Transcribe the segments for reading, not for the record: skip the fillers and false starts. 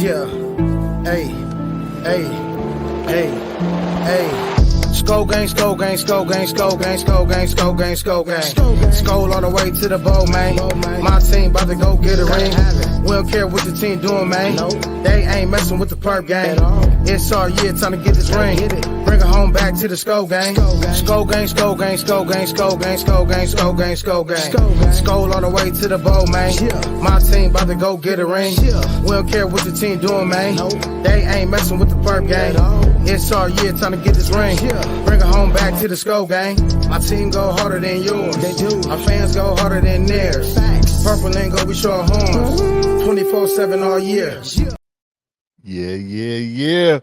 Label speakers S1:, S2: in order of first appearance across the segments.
S1: Yeah. Hey. Hey. Hey. Hey. Skull gang, skull gang, skull gang, skull gang, skull gang, skull gang, skull gang. Skull all the way to the bowl, man. My team about to go get a ring. We don't care what the team doing, man. They ain't messing with the perp gang. It's our year, time to get this ring. Bring it home back to the skull gang. Skull gang, skull gang, skull gang, skull gang, skull gang, skull gang, skull gang. Skull all the way to the bowl, man. My team about to go get a ring. We don't care what the team doing, man. They ain't messing with the perp gang. It's our year, time to get this ring. Bring it home back to the skull gang. My team go harder than yours. They do. Our fans go harder than theirs. Facts. Purple and go, we show horns. 24/7 all year.
S2: Yeah.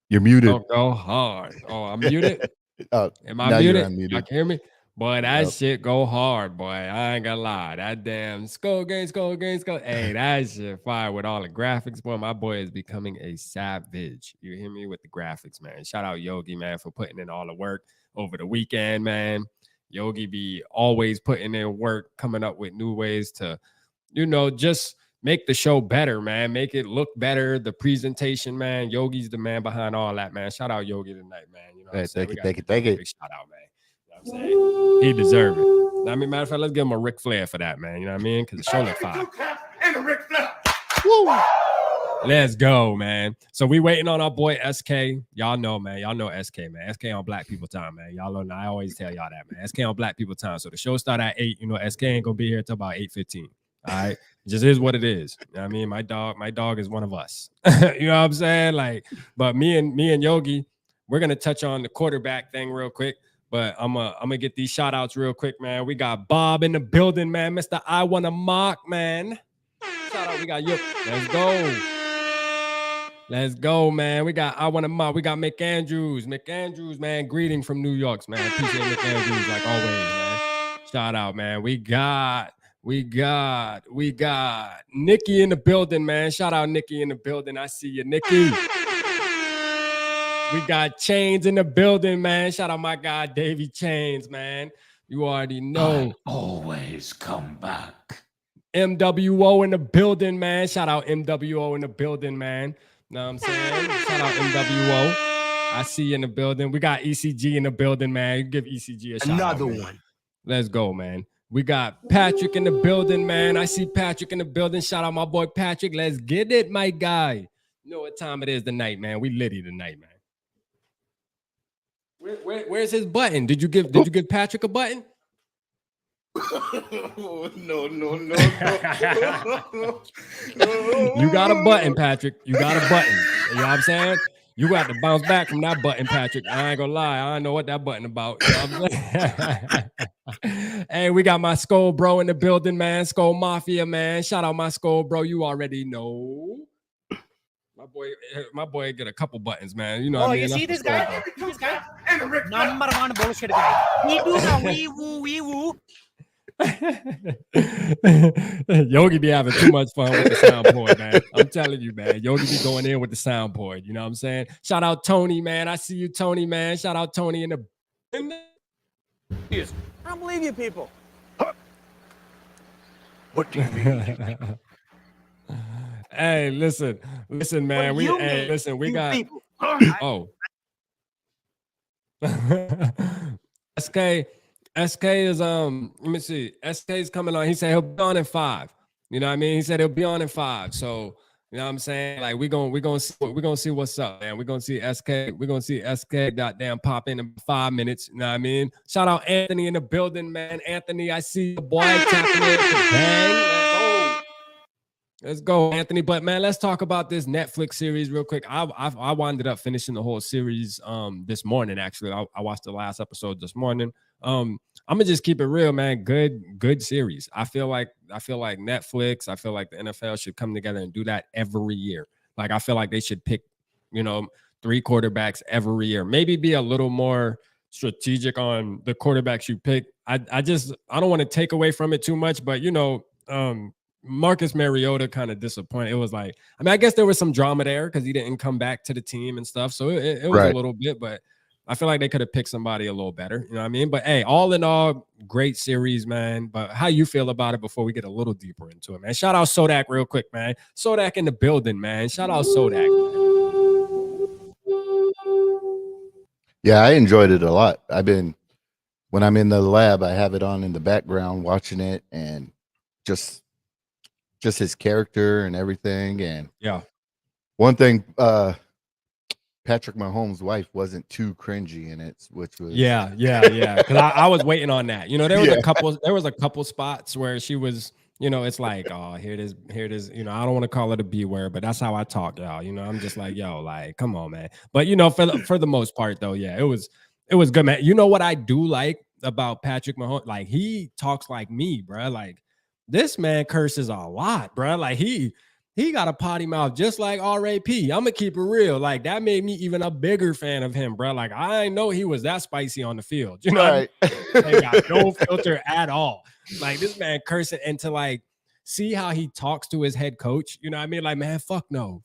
S2: You're muted.
S3: Don't go hard. Oh, I'm muted. Am I
S2: now
S3: muted?
S2: You're
S3: Y'all can hear me? Boy, that shit go hard, boy. I ain't gonna lie. That damn skull gang. Hey, that shit fire with all the graphics, boy. My boy is becoming a savage. You hear me with the graphics, man. Shout out Yogi, man, for putting in all the work over the weekend, man. Yogi be always putting in work, coming up with new ways to, just make the show better, man. Make it look better. The presentation, man. Yogi's the man behind all that, man. Shout out Yogi tonight, man. You know what I'm saying?
S2: Thank you.
S3: Big shout out, man. You know what I'm saying? He deserves it. I mean, matter of fact, let's give him a Ric Flair for that, man. You know what I mean? Because the show look fire.
S4: And a Ric Flair.
S3: Woo! Let's go, man. So we waiting on our boy SK. Y'all know, man. Y'all know SK, man. SK on Black People time, man. Y'all know. I always tell y'all that, man. SK on Black People time. So the show start at 8. SK ain't gonna be here till about 8:15. All right. It just is what it is. You know what I mean? My dog is one of us. You know what I'm saying? But me and Yogi, we're gonna touch on the quarterback thing real quick. But I'm gonna get these shout outs real quick, man. We got Bob in the building, man. Mr. I Wanna Mock, man. Shout out, we got you. Let's go, man. We got I Wanna Mock. We got McAndrews. McAndrews, man. Greeting from New York, man. Appreciate McAndrews like always, man. Shout out, man. We got Nikki in the building, man. Shout out Nikki in the building. I see you, Nikki. We got Chains in the building, man. Shout out my guy, Davey Chains, man. You already know.
S4: I always come back.
S3: MWO in the building, man. Shout out MWO in the building, man. Know what I'm saying? Shout out MWO. I see you in the building. We got ECG in the building, man. You give ECG a shout out.
S1: Another one.
S3: Let's go, man. We got Patrick in the building, man. I see Patrick in the building. Shout out my boy Patrick. Let's get it, my guy. You know what time it is tonight, man. We litty tonight, man. Where's his button? Did you give Patrick a button?
S4: No.
S3: You got a button, Patrick. You got a button. You know what I'm saying? You got to bounce back from that button, Patrick. I ain't gonna lie. I don't know what that button about. You know what I'm saying? Hey, we got my Skull Bro in the building, man. Skull Mafia, man. Shout out my Skull Bro. You already know. My boy get a couple buttons, man. You know what I mean?
S5: You see this guy? Number one bullshit guy. He do the wee woo.
S3: Yogi be having too much fun with the soundboard, man. I'm telling you, man. Yogi be going in with the soundboard. You know what I'm saying? Shout out Tony, man. I see you, Tony, man. Shout out Tony in the.
S5: I don't believe you people.
S4: What do you mean?
S3: Hey, listen, man. We got
S4: people.
S3: oh. SK is let me see. SK is coming on. He said he'll be on in 5. You know what I mean? He said he'll be on in 5. So, you know what I'm saying? Like we're gonna see what's up, man. We're gonna see SK goddamn pop in 5 minutes. You know what I mean? Shout out Anthony in the building, man. Anthony, I see the boy tapping in the bang. Let's go, Anthony. But man, let's talk about this Netflix series real quick. I wound up finishing the whole series this morning. Actually, I watched the last episode this morning. I'm gonna just keep it real, man. Good series. I feel like Netflix. I feel like the NFL should come together and do that every year. Like I feel like they should pick, 3 quarterbacks every year. Maybe be a little more strategic on the quarterbacks you pick. I don't want to take away from it too much, but Marcus Mariota kind of disappointed. It was like, I guess there was some drama there because he didn't come back to the team and stuff. So it was a little bit, but I feel like they could have picked somebody a little better. You know what I mean? But hey, all in all, great series, man. But how you feel about it before we get a little deeper into it, man? Shout out Sodak real quick, man. Sodak in the building, man. Shout out Sodak.
S2: Yeah, I enjoyed it a lot. When I'm in the lab, I have it on in the background watching it, and just his character and everything. And
S3: Yeah.
S2: one thing, Patrick Mahomes' wife wasn't too cringy in it, which was
S3: Yeah. Because I was waiting on that. You know, there was a couple spots where she was, you know, it's like, oh, here it is. You know, I don't want to call it a B word, but that's how I talk, y'all. You know, I'm just like, yo, like, come on, man. But you know, for the most part, though, yeah, it was good, man. You know what I do like about Patrick Mahomes? Like, he talks like me, bro. Like, this man curses a lot, bro. Like, he got a potty mouth just like RAP. I'm gonna keep it real. Like, that made me even a bigger fan of him, bro. Like, I didn't know he was that spicy on the field. You know,
S2: right.
S3: They got no filter at all. Like, this man cursing, and to like see how he talks to his head coach. You know what I mean? Like, man, fuck no,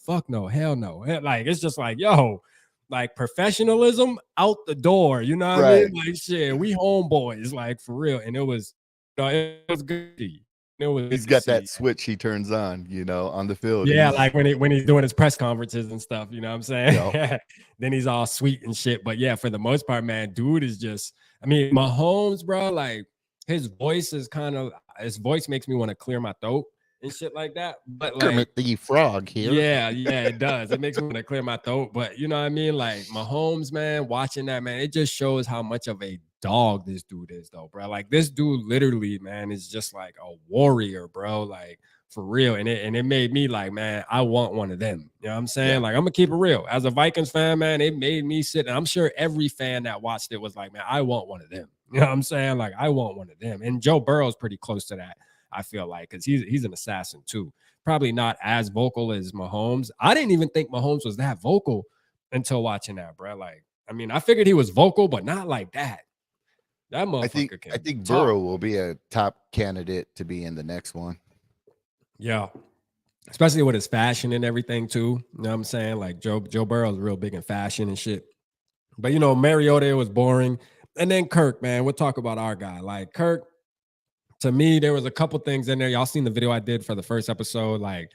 S3: hell no. Like, it's just like, yo, like, professionalism out the door. You know what I mean? Like, shit, we homeboys, like, for real. And it was good.
S2: He's got that switch he turns on, you know, on the field.
S3: Yeah, like when he's doing his press conferences and stuff, you know what I'm saying? Yep. Then he's all sweet and shit. But yeah, for the most part, man, dude is just, I mean, Mahomes, bro, like, his voice makes me want to clear my throat and shit like that. But like,
S2: Kermit the Frog here.
S3: Yeah, it does. It makes me want to clear my throat. But you know what I mean? Like, Mahomes, man, watching that, man, it just shows how much of a dog this dude is, though, bro. Like, this dude literally, man, is just like a warrior, bro. Like, for real. And it made me like, man, I want one of them. You know what I'm saying? Yeah. Like, I'm gonna keep it real. As a Vikings fan, man, it made me sit, and I'm sure every fan that watched it was like, man, I want one of them. You know what I'm saying? Like, I want one of them. And Joe Burrow's pretty close to that, I feel like, because he's an assassin too. Probably not as vocal as Mahomes. I didn't even think Mahomes was that vocal until watching that, bro. Like, I mean, I figured he was vocal, but not like that. That motherfucker
S2: I think Burrow will be a top candidate to be in the next one.
S3: Yeah. Especially with his fashion and everything too. You know what I'm saying? Like, Joe Burrow's real big in fashion and shit. But, you know, Mariota was boring. And then Kirk, man, we'll talk about our guy. Like, Kirk, to me, there was a couple things in there. Y'all seen the video I did for the first episode. Like,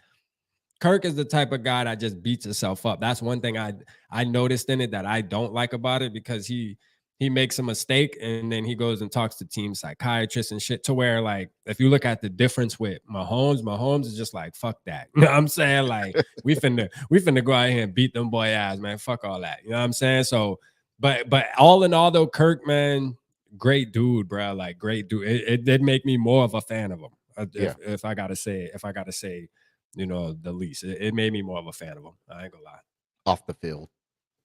S3: Kirk is the type of guy that just beats himself up. That's one thing I noticed in it that I don't like about it, because he makes a mistake and then he goes and talks to team psychiatrists and shit, to where, like, if you look at the difference with Mahomes is just like, fuck that. You know what I'm saying? Like, we finna go out here and beat them boy ass, man. Fuck all that. You know what I'm saying? So, but all in all, though, Kirk, man, great dude, bro. Like, great dude. It did make me more of a fan of him. If I gotta say, you know, the least, it made me more of a fan of him. I ain't gonna lie.
S2: Off the field.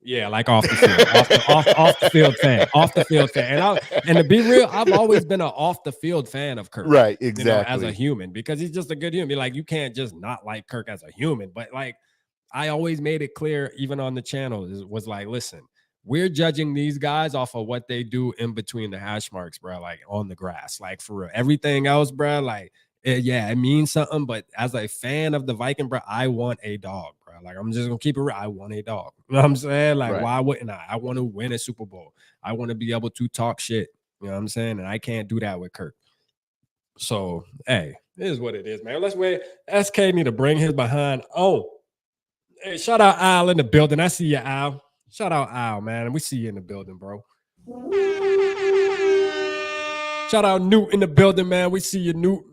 S3: Yeah, like off the field, off the field fan. And to be real, I've always been an off the field fan of Kirk.
S2: Right, exactly.
S3: You know, as a human, because he's just a good human. Like, you can't just not like Kirk as a human. But like, I always made it clear, even on the channel, was like, listen, we're judging these guys off of what they do in between the hash marks, bro. Like, on the grass, like, for real. Everything else, bro, like, it means something. But as a fan of the Viking, bro, I want a dog, bro. Like, I'm just gonna keep it real. I want a dog. You know what I'm saying? Like, right. Why wouldn't I? I want to win a Super Bowl. I want to be able to talk shit. You know what I'm saying? And I can't do that with Kirk. So, hey, it is what it is, man. Let's wait. SK need to bring his behind. Oh, hey, shout out Al in the building. I see you, Al. Shout out Al, man. We see you in the building, bro. Shout out Newt in the building, man. We see you, Newt.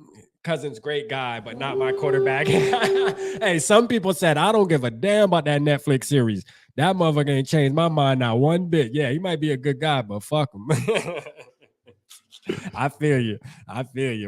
S3: Cousins, great guy, but not my quarterback. Hey, some people said, I don't give a damn about that Netflix series. That motherfucker ain't changed my mind not one bit. Yeah, he might be a good guy, but fuck him. I feel you,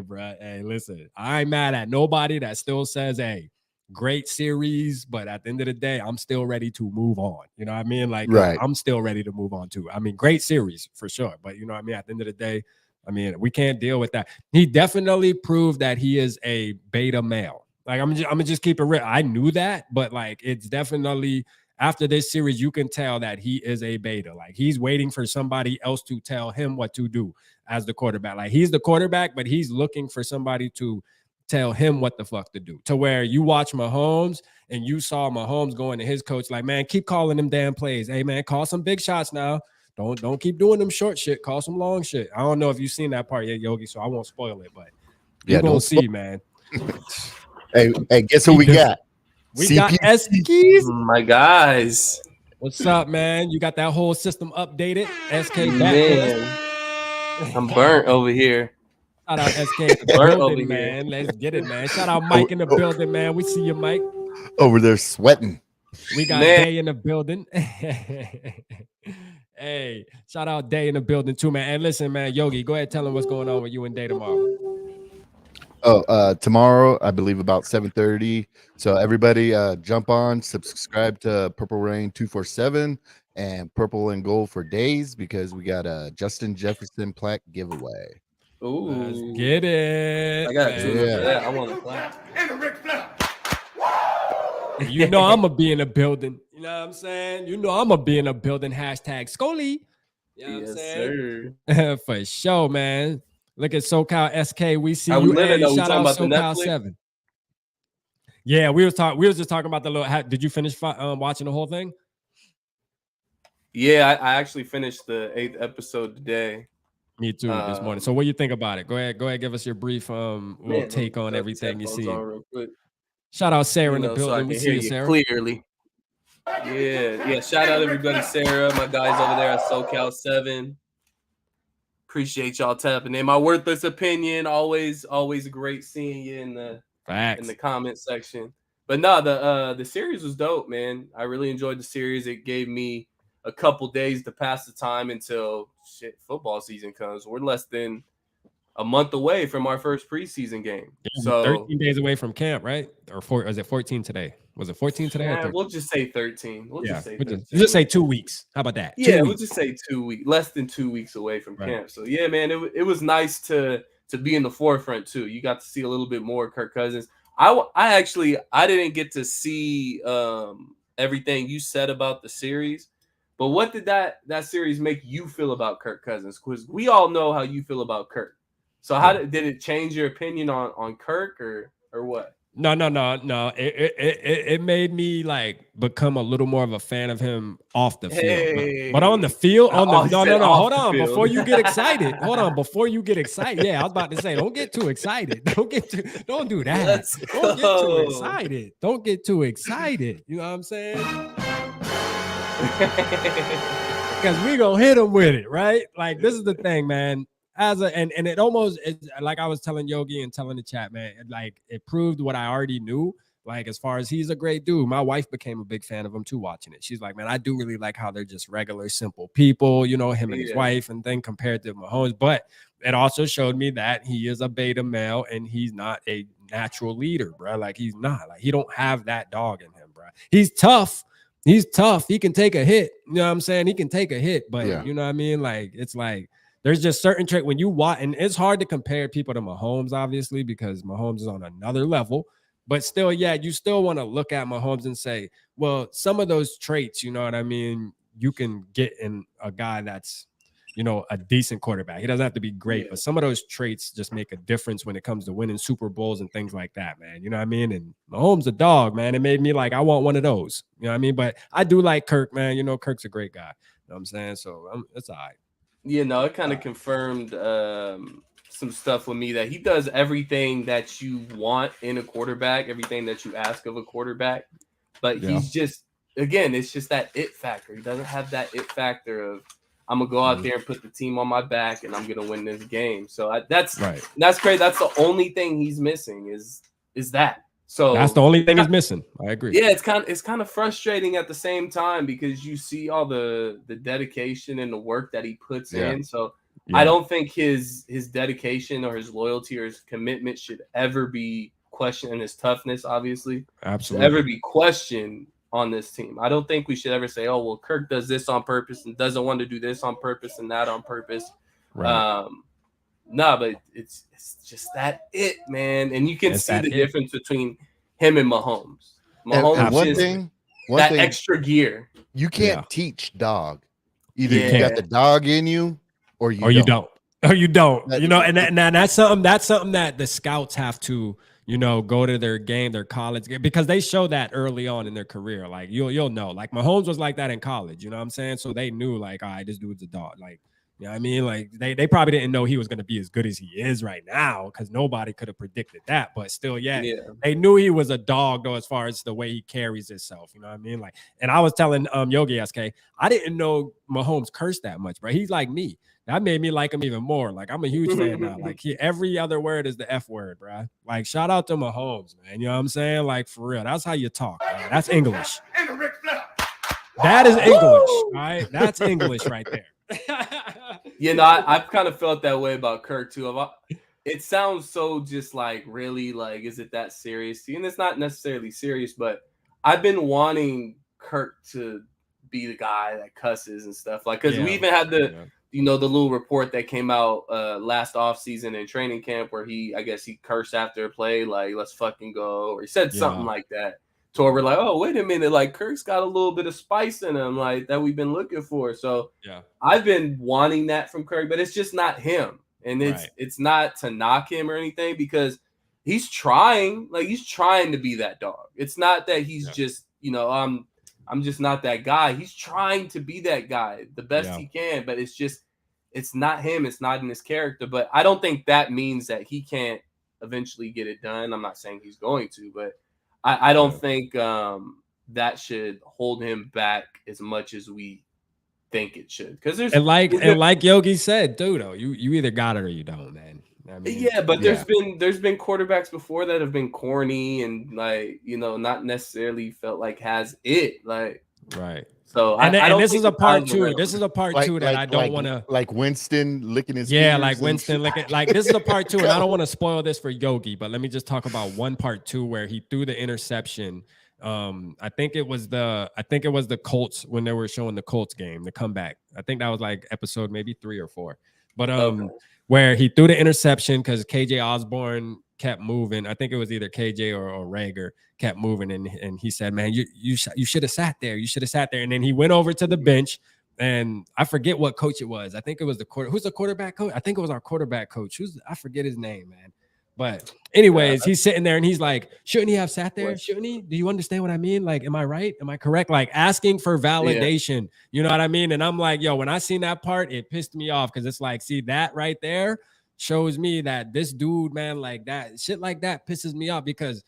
S3: bro. Hey, listen, I ain't mad at nobody that still says, hey, great series, but at the end of the day, I'm still ready to move on. You know what I mean? Like, right. I'm still ready to move on too. I mean, great series for sure, but you know what I mean? At the end of the day, I mean, we can't deal with that. He definitely proved that he is a beta male. Like, I'm gonna just keep it real. I knew that, but like, it's definitely, after this series, you can tell that he is a beta. Like, he's waiting for somebody else to tell him what to do as the quarterback. Like, he's the quarterback, but he's looking for somebody to tell him what the fuck to do. To where you watch Mahomes and you saw Mahomes going to his coach like, man, keep calling them damn plays. Hey, man, call some big shots now. Don't keep doing them short shit. Call some long shit. I don't know if you've seen that part yet, Yogi, so I won't spoil it, but you're gonna see, man.
S2: Hey, guess who we got?
S3: We got
S2: CP.
S3: Eskies.
S6: My guys.
S3: What's up, man? You got that whole system updated. SK back with us.
S6: Man, I'm burnt over here.
S3: Shout out SK in the
S6: Burnt over
S3: building,
S6: here.
S3: man. Let's get it, man. Shout out Mike in the building, man. We see you, Mike.
S2: Over there sweating.
S3: We got
S6: Man.
S3: Day in the building. Hey, shout out Day in the building too, man. And listen, man, Yogi, go ahead, tell him what's going on with you and Day tomorrow.
S2: Tomorrow, I believe about 7:30. So everybody jump on, subscribe to Purple Rain 247 and Purple and Gold for Days because we got a Justin Jefferson plaque giveaway.
S6: Ooh.
S3: Let's get it.
S6: I got
S3: man.
S6: two.
S2: Yeah.
S6: Yeah, I want to clap.
S4: And a Ric Flair.
S3: You know I'm gonna be in the building. You know what I'm saying? You know I'm gonna be in the building. Hashtag Scully. You know what I'm
S6: Yes,
S3: saying?
S6: sir.
S3: For sure, man. Look at SoCal SK. We see
S6: How we
S3: you.
S6: living,
S3: Hey,
S6: though? We
S3: shout
S6: talking
S3: out
S6: about the
S3: SoCal
S6: Netflix?
S3: 7. Yeah, we was just talking about the little. Did you finish watching the whole thing?
S6: Yeah, I actually finished the 8th episode today.
S3: Me too this morning. So what do you think about it? Go ahead, give us your brief little
S6: Man,
S3: take on
S6: throw these
S3: everything you
S6: headphones
S3: see.
S6: on real quick,
S3: Shout out Sarah
S6: you
S3: in the
S6: know, so I
S3: building.
S6: can
S3: We
S6: hear
S3: see you,
S6: you
S3: Sarah.
S6: clearly. Yeah. Shout out everybody, Sarah, my guys over there at SoCal 7. Appreciate y'all tapping in. My worthless opinion, always great seeing you in the
S3: Facts.
S6: comment section. But no, the series was dope, man. I really enjoyed the series. It gave me a couple days to pass the time until football season comes. We're less than a month away from our first preseason game.
S3: Yeah,
S6: So
S3: 13 days away from camp, right? Or is it 14 today? Was it 14 today? Or 13?
S6: we'll just say 13. We'll just say 13.
S3: Just say 2 weeks. How about that? 2
S6: Yeah, we'll
S3: weeks.
S6: just say 2 weeks, less than 2 weeks away from
S3: Right.
S6: camp. So yeah, man, it was nice to be in the forefront too. You got to see a little bit more of Kirk Cousins. I didn't get to see everything you said about the series, but what did that series make you feel about Kirk Cousins? Because we all know how you feel about Kirk. So how did it change your opinion on Kirk or what?
S3: No. It made me like become a little more of a fan of him off the field. But on the field,
S6: Oh, he said off
S3: hold
S6: the
S3: on.
S6: field.
S3: Before you get excited. Before you get excited. Yeah, I was about to say, don't get too excited. Don't do that.
S6: Let's
S3: Don't get
S6: go.
S3: too excited. Don't get too excited. You know what I'm saying? Because we gonna hit him with it, right? Like this is the thing, man. And it almost like I was telling Yogi and telling the chat, man. It proved what I already knew. Like as far as he's a great dude. My wife became a big fan of him too, watching it. She's like, man, I do really like how they're just regular, simple people. You know, him and his wife, and then compared to Mahomes. But it also showed me that he is a beta male and he's not a natural leader, bro. Like he's not. Like he don't have that dog in him, bro. He's tough. He's tough. He can take a hit. You know what I'm saying? He can take a hit, but
S2: Yeah.
S3: you know what I mean? Like it's like there's just certain traits when you watch, and it's hard to compare people to Mahomes, obviously, because Mahomes is on another level. But still, yeah, you still want to look at Mahomes and say, well, some of those traits, you know what I mean, you can get in a guy that's, you know, a decent quarterback. He doesn't have to be great, but some of those traits just make a difference when it comes to winning Super Bowls and things like that, man. You know what I mean? And Mahomes a dog, man. It made me like, I want one of those. You know what I mean? But I do like Kirk, man. You know, Kirk's a great guy. You know what I'm saying? So it's all right.
S6: Yeah, no, it kind of confirmed some stuff with me that he does everything that you want in a quarterback, everything that you ask of a quarterback. But he's just, again, it's just that it factor. He doesn't have that it factor of, I'm going to go out there and put the team on my back and I'm going to win this game. So that's
S3: Right.
S6: That's crazy. That's the only thing he's missing is that. So
S3: That's the only thing he's missing. I agree.
S6: yeah, it's kind of frustrating at the same time because you see all the dedication and the work that he puts in. So I don't think his dedication or his loyalty or his commitment should ever be questioned, and his toughness, obviously,
S3: Absolutely.
S6: should ever be questioned on this team. I don't think we should ever say, oh, well, Kirk does this on purpose and doesn't want to do this on purpose and that on purpose.
S3: Right.
S6: No, but it's just that it, man. And you can
S3: It's
S6: see
S3: that
S6: the
S3: it.
S6: difference between him and Mahomes.
S2: And
S6: Mahomes
S2: one
S6: is
S2: thing
S6: that extra gear.
S2: you can't
S3: Yeah.
S2: teach dog. Either
S6: Yeah.
S2: you got the dog in you or you
S3: Or you
S2: don't.
S3: don't. Or you don't.
S2: That-
S3: You know, and that's something that the scouts have to, go to their game, their college game, because they show that early on in their career. Like you'll know. Like Mahomes was like that in college, you know what I'm saying? So they knew like, all right, this dude's a dog. Like, you know what I mean? Like they probably didn't know he was going to be as good as he is right now because nobody could have predicted that. But still, yeah, they knew he was a dog though, as far as the way he carries himself. You know what I mean? Like, and I was telling Yogi SK, I didn't know Mahomes cursed that much, bro. He's like me. That made me like him even more. Like I'm a huge fan now. Like every other word is the F word, bro. Like shout out to Mahomes, man. You know what I'm saying? Like for real, that's how you talk. Man. That's English. That is English, all right? That's English right there.
S6: I've kind of felt that way about Kirk too. It sounds so just like really like, is it that serious? And it's not necessarily serious, but I've been wanting Kirk to be the guy that cusses and stuff. Like, because we even had the little report that came out last offseason in training camp where I guess he cursed after a play, like, let's fucking go. Or he said something like that. So we're like, oh, wait a minute. Like, Kirk's got a little bit of spice in him, like, that we've been looking for. So I've been wanting that from Kirk, but it's just not him. And it's not to knock him or anything because he's trying. Like, he's trying to be that dog. It's not that he's just, I'm just not that guy. He's trying to be that guy the best he can, but it's not him. It's not in his character. But I don't think that means that he can't eventually get it done. I'm not saying he's going to, but I don't think that should hold him back as much as we think it should. Because there's
S3: like Yogi said, dude, you either got it or you don't, man. I mean,
S6: but there's been quarterbacks before that have been corny and like not necessarily felt like has it like
S3: right.
S6: So
S3: and this is a part two. This is a part two that I don't want to
S2: like Winston licking his
S3: like Winston licking. Like this is a part two, and I don't want to spoil this for Yogi, but let me just talk about one part two where he threw the interception. I think it was the Colts when they were showing the Colts game, the comeback. I think that was like episode maybe 3 or 4. But where he threw the interception because KJ Osborne kept moving. I think it was either KJ or Rager kept moving, and he said, "Man, you should have sat there. You should have sat there." And then he went over to the bench, and I forget what coach it was. I think it was who's the quarterback coach? I think it was our quarterback coach. I forget his name, man. But anyways, he's sitting there and he's like, shouldn't he have sat there? Shouldn't he? Do you understand what I mean? Like, am I right? Am I correct? Like asking for validation. You know what I mean? And I'm like, yo, when I seen that part, it pissed me off because it's like, see, that right there shows me that this dude, man, like that shit like that pisses me off because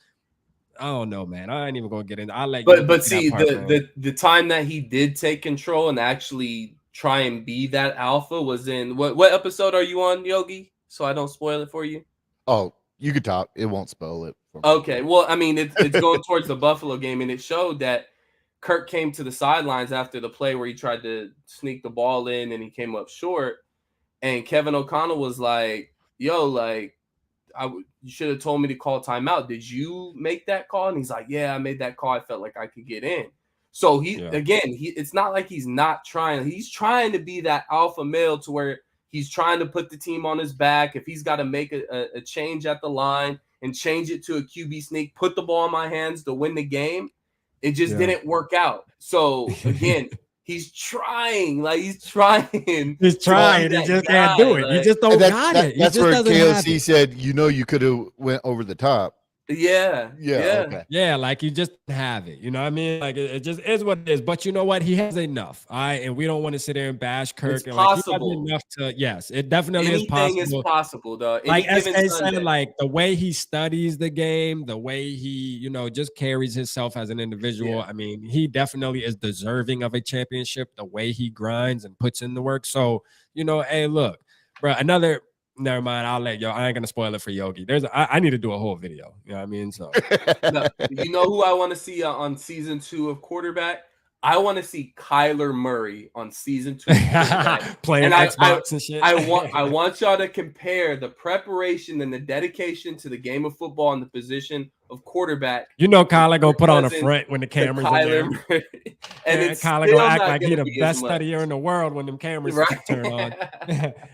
S3: I don't know, man. I ain't even gonna get in. I'll let you.
S6: But see, the time that he did take control and actually try and be that alpha was in what episode are you on, Yogi? So I don't spoil it for you.
S2: Oh, you could talk. It won't spoil it.
S6: Okay. Well, I mean, it's going towards the Buffalo game, and it showed that Kirk came to the sidelines after the play where he tried to sneak the ball in and he came up short. And Kevin O'Connell was like, yo, like, you should have told me to call timeout. Did you make that call? And he's like, yeah, I made that call. I felt like I could get in. So it's not like he's not trying. He's trying to be that alpha male to where he's trying to put the team on his back. If he's got to make a change at the line and change it to a QB sneak, put the ball in my hands to win the game, it just didn't work out. So, again, he's trying. Like, he's trying.
S3: He just can't do it. You just don't got it.
S2: That's where KLC said, you could have went over the top.
S6: Yeah.
S2: Okay.
S3: Yeah, like you just have it. You know what I mean? Like it just is what it is. But you know what? He has enough. All right. And we don't want to sit there and bash Kirk.
S6: It's
S3: and
S6: possible.
S3: Like, he has enough to, yes, it definitely is possible.
S6: Anything is possible, though.
S3: Like as I said, like the way he studies the game, the way he, just carries himself as an individual. Yeah. I mean, he definitely is deserving of a championship, the way he grinds and puts in the work. So, hey, look, bro, never mind. I'll let I ain't gonna spoil it for Yogi. I need to do a whole video. You know what I mean? So
S6: no, you know who I want to see on season 2 of quarterback? I want to see Kyler Murray on season 2
S3: playing Xbox and shit.
S6: I want y'all to compare the preparation and the dedication to the game of football and the position of quarterback.
S3: Kyler gonna put on a front when the cameras are there.
S6: And
S3: Kyler gonna act like he the best studier in the world when them cameras turn on.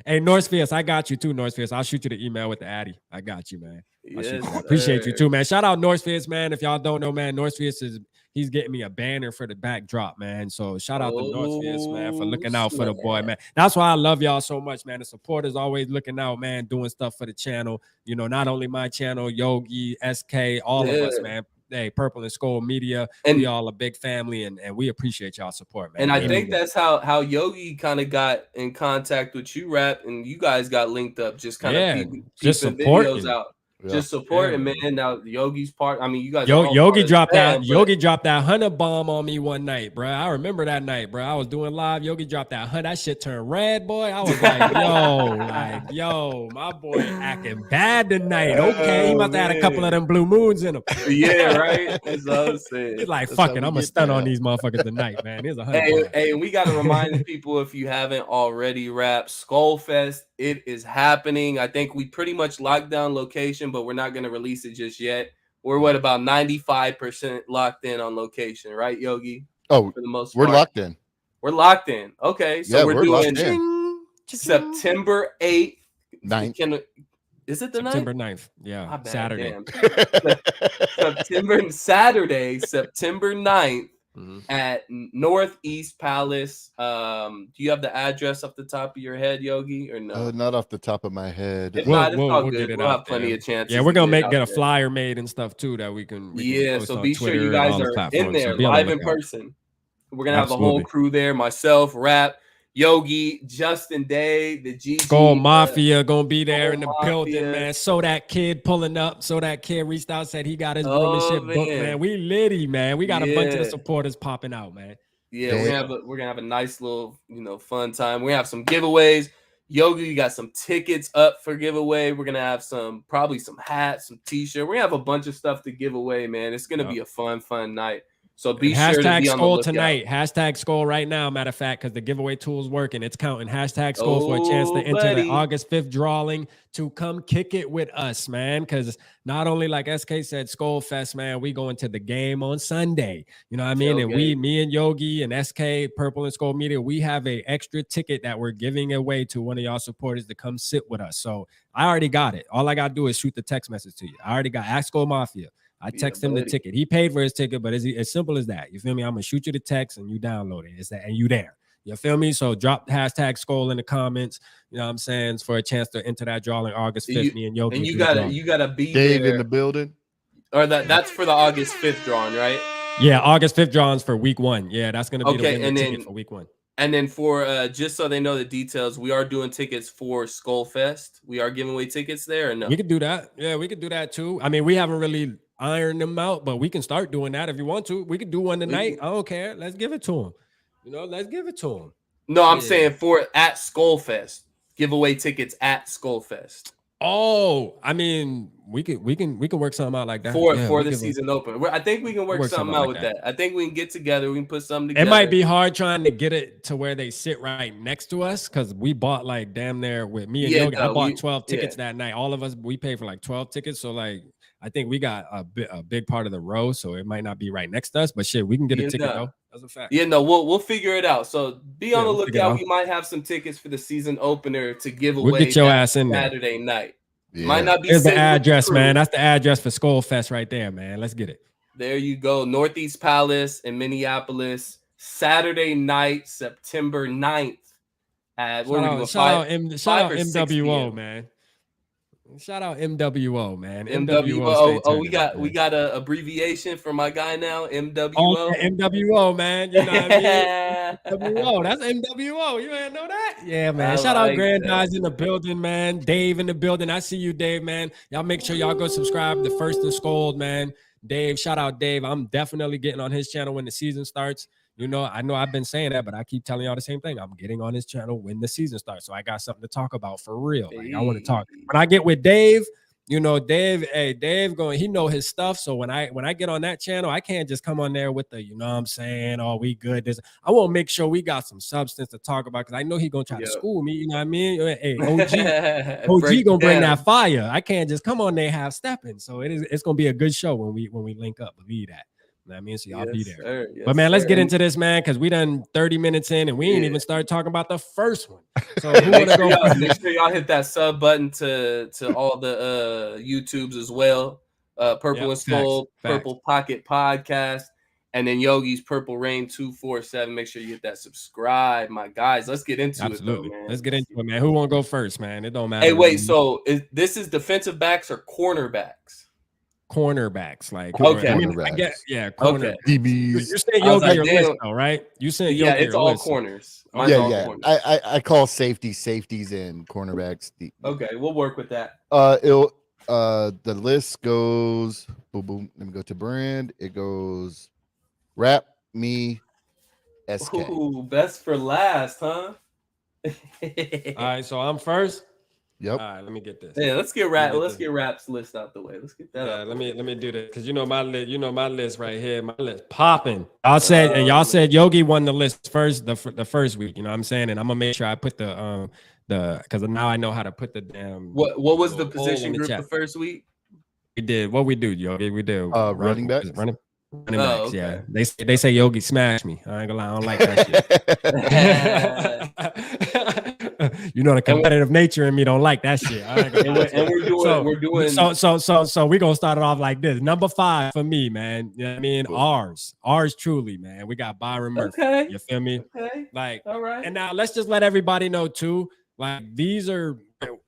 S3: Hey, Northfield, I got you too, Northfield. I'll shoot you the email with the Addy. I got you, man. I appreciate you too, man. Shout out Northfield, man. If y'all don't know, man, Northfield he's getting me a banner for the backdrop, man. So shout out to Northfields, man, for looking out for the boy, man. That's why I love y'all so much, man. The supporters always looking out, man, doing stuff for the channel. You know, not only my channel, Yogi, SK, all of us, man. Hey, Purple and Skull Media, and we all a big family, and we appreciate y'all support, man.
S6: And I think that's how Yogi kind of got in contact with you, Rap, and you guys got linked up, just kind of
S3: just
S6: peeping
S3: supporting
S6: videos out. Just supporting, man. Now Yogi's part. I mean, you guys.
S3: Yogi dropped that. Yogi dropped that 100 bomb on me one night, bro. I remember that night, bro. I was doing live. Yogi dropped that 100. That shit turned red, boy. I was like, yo, my boy acting bad tonight. Okay, he must have had a couple of them blue moons in him.
S6: Yeah, right. That's what I'm saying.
S3: He's like, fuck it, I'm gonna stun on these motherfuckers tonight, man. Here's 100.
S6: Hey, we gotta remind the people, if you haven't already, Rap Skullfest. It is happening. I think we pretty much locked down location, but we're not going to release it just yet. We're about 95% locked in on location, right, Yogi?
S2: Oh,
S6: for the most
S2: we're
S6: part.
S2: locked in.
S6: We're locked in. Okay, so we're doing September 8th.
S2: 9th.
S6: Is it the 9th?
S3: September 9th. Yeah, Saturday.
S6: Saturday, September 9th. At Northeast Palace. Do you have the address off the top of your head, Yogi, or no?
S2: Not off the top of my head.
S6: If not, it's all good. We'll have plenty of chances.
S3: Yeah, we're gonna get a flyer made and stuff too that we can
S6: so be sure you guys are in there live in person. We're gonna have the whole crew there. Myself, Rap, Yogi, Justin Day, the G
S3: Skull Mafia gonna be there in the building, man. So that kid pulling up. So that kid reached out, said he got his room and shit booked, man. We litty, man. We got a bunch of the supporters popping out, man.
S6: Yeah, we're gonna have a nice little, fun time. We have some giveaways. Yogi, you got some tickets up for giveaway. We're gonna have probably some hats, some t-shirts. We're gonna have a bunch of stuff to give away, man. It's gonna be a fun night. So be sure to be on the
S3: Skull tonight. Hashtag Skull right now, matter of fact, because the giveaway tool's working. It's counting. Hashtag Skull for a chance to enter the August 5th drawing to come kick it with us, man. Because not only, like SK said, Skull Fest, man, we going to the game on Sunday. You know what I mean? And me and Yogi and SK, Purple and Skull Media, we have a extra ticket that we're giving away to one of y'all supporters to come sit with us. So I already got it. All I got to do is shoot the text message to you. I already got Ask Skull Mafia. I text him the ticket. He paid for his ticket, but it's as simple as that. You feel me? I'm gonna shoot you the text and you download it. It's that, and you there. You feel me? So drop hashtag Skull in the comments. You know what I'm saying? For a chance to enter that drawing August 5th. Me and Yogi.
S6: And you gotta be
S2: Dave
S6: there
S2: in the building.
S6: Or that's for the August 5th drawing, right?
S3: Yeah, August 5th drawings for week 1. Yeah, that's gonna be the winning ticket for week 1.
S6: And then for just so they know the details, we are doing tickets for Skullfest. We are giving away tickets there, or no?
S3: We could do that. Yeah, we could do that too. I mean, we haven't really iron them out, but we can start doing that if you want to. We could do one tonight. I don't care. Let's give it to them. Let's give it to them.
S6: No, I'm saying for at Skullfest, give away tickets at Skullfest.
S3: Oh, I mean, we can work something out like that
S6: for the season opener. I think we can work something out with that. I think we can get together. We can put something together.
S3: It might be hard trying to get it to where they sit right next to us because we bought like damn near with me and Yogi. I bought 12 tickets that night. All of us, we paid for like 12 tickets. So like, I think we got a big part of the row, so it might not be right next to us, but shit, we can get a ticket though. That's a fact.
S6: Yeah, no, we'll figure it out. So be on the lookout. We might have some tickets for the season opener to give away.
S3: We'll get your ass in
S6: Saturday night.
S2: Yeah.
S6: Might not be.
S3: Here's the address, man. That's the address for Skull Fest right there, man. Let's get it.
S6: There you go. Northeast Palace in Minneapolis, Saturday night, September 9th.
S3: Shout out MWO, man. Shout out MWO, man.
S6: MWO. Oh, we got a abbreviation for my guy now. MWO.
S3: Oh, MWO, man. You know what I mean? MWO. That's MWO. You ain't know that? Yeah, man. Shout out Grandize in the building, man. Dave in the building. I see you, Dave, man. Y'all make sure y'all go subscribe to First and Scold, man. Dave, shout out Dave. I'm definitely getting on his channel when the season starts. You know, I know I've been saying that, but I keep telling y'all the same thing. I'm getting on his channel when the season starts. So I got something to talk about for real. Like, I want to talk. When I get with Dave, you know, Dave he know his stuff. So when I get on that channel, I can't just come on there with the, you know what I'm saying, oh, we good. I want to make sure we got some substance to talk about because I know he going to try to school me. You know what I mean? Hey, OG going to bring that fire. I can't just come on there half stepping. So it's going to be a good show when we link up. Believe that. You know what I mean? So y'all be there. But man, let's get into this, man, because we done 30 minutes in and we ain't even started talking about the first one. So
S6: make sure y'all hit that sub button to all the YouTubes as well. Purple and Skull, Purple Pocket Podcast. And then Yogi's Purple Rain 247. Make sure you hit that subscribe, my guys. Let's get into
S3: Absolutely.
S6: it, though, man.
S3: Let's get into it, man. Who won't go first, man? It don't matter.
S6: Hey, wait. So this is defensive backs or cornerbacks?
S3: Cornerbacks, like
S6: Okay.
S3: I
S2: Cornerbacks.
S3: get, yeah, corner.
S6: Okay.
S2: DBs.
S3: You're saying
S6: I was
S3: Yogi
S6: like,
S3: your
S6: damn.
S3: list, though, right? You saying
S6: Yeah,
S3: Yogi
S6: it's
S3: your
S6: all
S3: list.
S6: corners. Mine's
S2: Yeah,
S6: all
S2: yeah.
S6: corners.
S2: I call safeties and cornerbacks.
S6: Okay, we'll work with that.
S2: The list goes boom boom. Let me go to brand. It goes rap me SK.
S6: Ooh, best for last, huh?
S3: All right, so I'm first.
S2: Yep.
S3: All right, let me get this.
S6: Yeah, let's get Rap's list out the way. Let's get that
S3: Yeah,
S6: out.
S3: let me do this because you know my list right here. My list popping. Y'all said Yogi won the list first the first week. You know what I'm saying, and I'm gonna make sure I put the because now I know how to put the damn.
S6: What was the
S3: poll
S6: position
S3: in the
S6: group
S3: chat.
S6: the first week?
S3: We did what we do, Yogi. We did
S2: Running backs?
S3: running
S6: Oh,
S3: backs.
S6: okay.
S3: Yeah, they say Yogi smashed me. I ain't gonna lie, I don't like that shit. You know the competitive nature in me don't like that shit. I ain't gonna lie to you.
S6: We're doing
S3: So we're gonna start it off like this. Number 5 for me, man. You know what I mean? Ours truly, man. We got Byron Murphy.
S6: Okay.
S3: You feel me?
S6: Okay.
S3: Like,
S6: All right.
S3: and now let's just let everybody know too. Like, these are,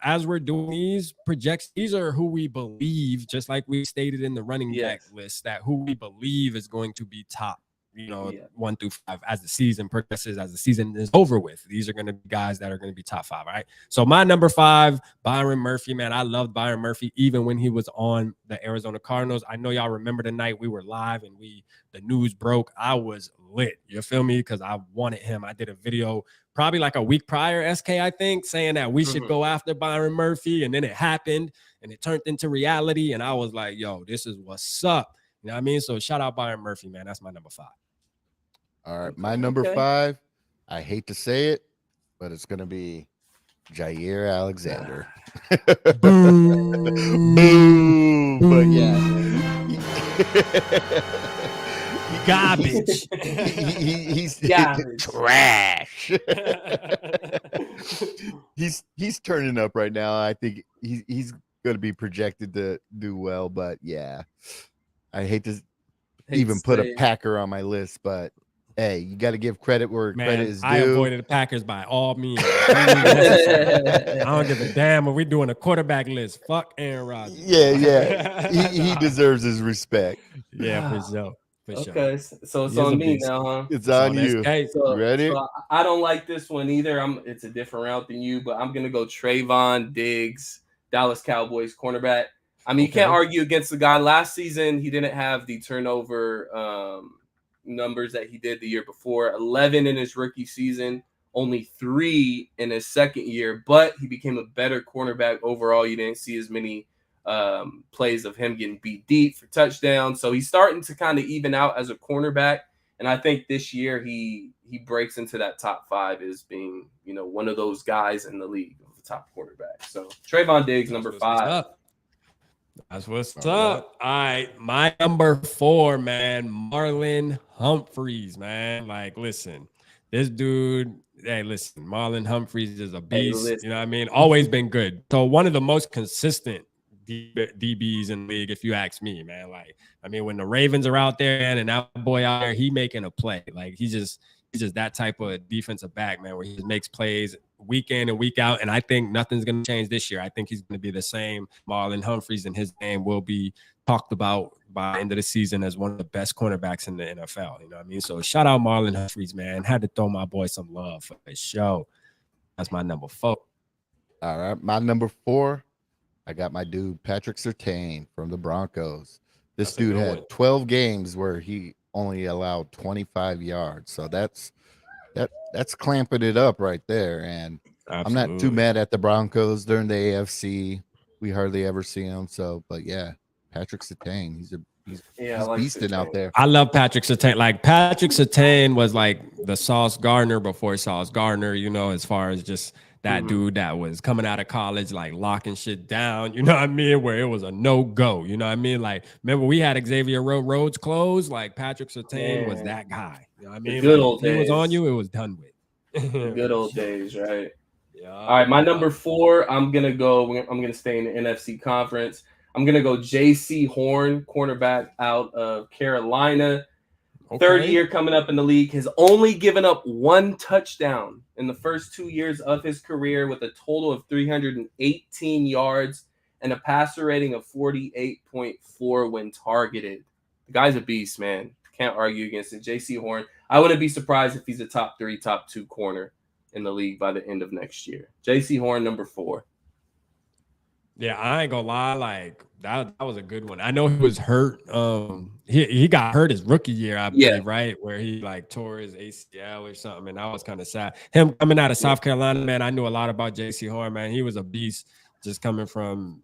S3: as we're doing these projects, these are who we believe, just like we stated in the running back list, that who we believe is going to be top, 1 through 5 as the season progresses, as the season is over with. These are going to be guys that are going to be top 5, all right? So my number 5, Byron Murphy, man. I loved Byron Murphy even when he was on the Arizona Cardinals. I know y'all remember the night we were live and the news broke. I was lit, you feel me? Because I wanted him. I did a video probably like a week prior, SK, I think, saying that we should go after Byron Murphy. And then it happened and it turned into reality. And I was like, yo, this is what's up. You know what I mean? So shout out Byron Murphy, man. That's my number 5.
S2: All right. My number 5, I hate to say it, but it's going to be Jair Alexander. Boom. But yeah.
S3: Garbage.
S2: He's
S6: Garbage.
S2: trash. he's turning up right now. I think he's going to be projected to do well, but yeah, I hate to even put a Packer on my list, but hey, you got to give credit where credit is due.
S3: I avoided the Packers by all means. I don't give a damn if we're doing a quarterback list. Fuck Aaron Rodgers.
S2: Yeah. he deserves his respect.
S3: Yeah, for sure.
S6: Okay, so it's on me now, huh?
S2: It's on you.
S6: So,
S2: ready?
S6: So I don't like this one either. It's a different route than you, but I'm gonna go Trayvon Diggs, Dallas Cowboys cornerback. I mean, you can't argue against the guy. Last season, he didn't have the turnover numbers that he did the year before. 11 in his rookie season, only 3 in his second year. But he became a better cornerback overall. You didn't see as many plays of him getting beat deep for touchdowns. So he's starting to kind of even out as a cornerback. And I think this year he breaks into that top 5 as being, one of those guys in the league of the top quarterback. So Trayvon Diggs, number 5.
S3: That's what's up. All right. My number 4, man, Marlon Humphreys, man. Like, listen, this dude, Marlon Humphreys is a beast. You know what I mean? Always been good. So one of the most consistent DBs in the league, if you ask me, man. Like, I mean, when the Ravens are out there, man, and that boy out there, he making a play. Like, he's just that type of defensive back, man, where he just makes plays week in and week out. And I think nothing's going to change this year. I think he's going to be the same. Marlon Humphreys and his name will be talked about by the end of the season as one of the best cornerbacks in the NFL. You know what I mean? So shout out Marlon Humphreys, man. Had to throw my boy some love for his show. That's my number 4.
S2: All right. My number 4, I got my dude Patrick Surtain from the Broncos. This dude had 12 games where he only allowed 25 yards. So that's clamping it up right there. And I'm not too mad at the Broncos during the AFC. We hardly ever see him. So, but yeah, Patrick Surtain, he's beasting out there.
S3: I love Patrick Surtain. Like, Patrick Surtain was like the Sauce Gardner before Sauce Gardner, as far as just that dude that was coming out of college, like locking shit down, you know what I mean? Where it was a no-go, you know what I mean? Like, remember we had Xavier Rhodes closed? Like, Patrick Surtain was that guy. You know what I mean?
S6: Good old
S3: days. He was on you, it was done with.
S6: Good old days, right?
S3: Yeah.
S6: All right, my number 4, I'm gonna stay in the NFC conference. I'm gonna go JC Horn, cornerback out of Carolina. Third
S3: Okay.
S6: year coming up in the league, has only given up 1 touchdown in the first 2 years of his career with a total of 318 yards and a passer rating of 48.4 when targeted. The guy's a beast, man. Can't argue against it. J.C. Horn, I wouldn't be surprised if he's a top 3, top 2 corner in the league by the end of next year. J.C. Horn, number 4.
S3: Yeah, I ain't gonna lie, like that was a good one. I know he was hurt. He got hurt his rookie year, I believe, right? Where he like tore his ACL or something, and that was kind of sad. Him coming out of South Carolina, man, I knew a lot about J.C. Horn, man. He was a beast just coming from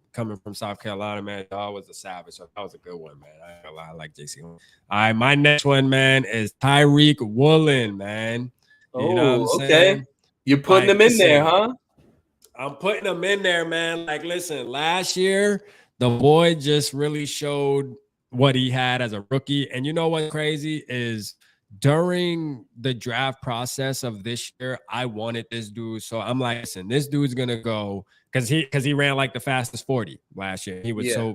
S3: South Carolina, man. Dog was a savage. So that was a good one, man. I ain't gonna lie, I like J.C. Horn. All right, my next one, man, is Tyreek Woolen, man. You know what I'm
S6: okay.
S3: saying?
S6: You're putting him in there, huh?
S3: I'm putting him in there, man. Like, listen, last year, the boy just really showed what he had as a rookie. And you know what's crazy is during the draft process of this year, I wanted this dude. So I'm like, listen, this dude's gonna go because he ran like the fastest 40 last year. He was so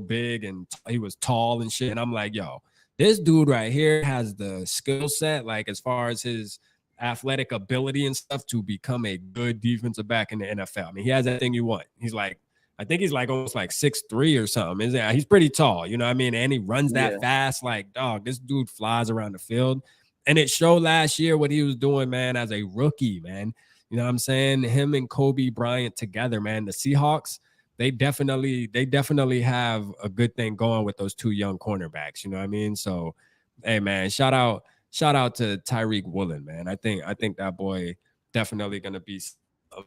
S3: big and he was tall and shit. And I'm like, yo, this dude right here has the skill set, like as far as his athletic ability and stuff to become a good defensive back in the NFL. I mean, he has everything you want. He's like, I think he's like almost like 6'3" or something. Isn't it? He's pretty tall, you know what I mean? And he runs that fast. Like, dog, this dude flies around the field. And it showed last year what he was doing, man, as a rookie, man. You know what I'm saying? Him and Kobe Bryant together, man. The Seahawks, they definitely have a good thing going with those 2 young cornerbacks. You know what I mean? So, hey, man, shout out to Tyreek Woolen, man. I think that boy definitely gonna be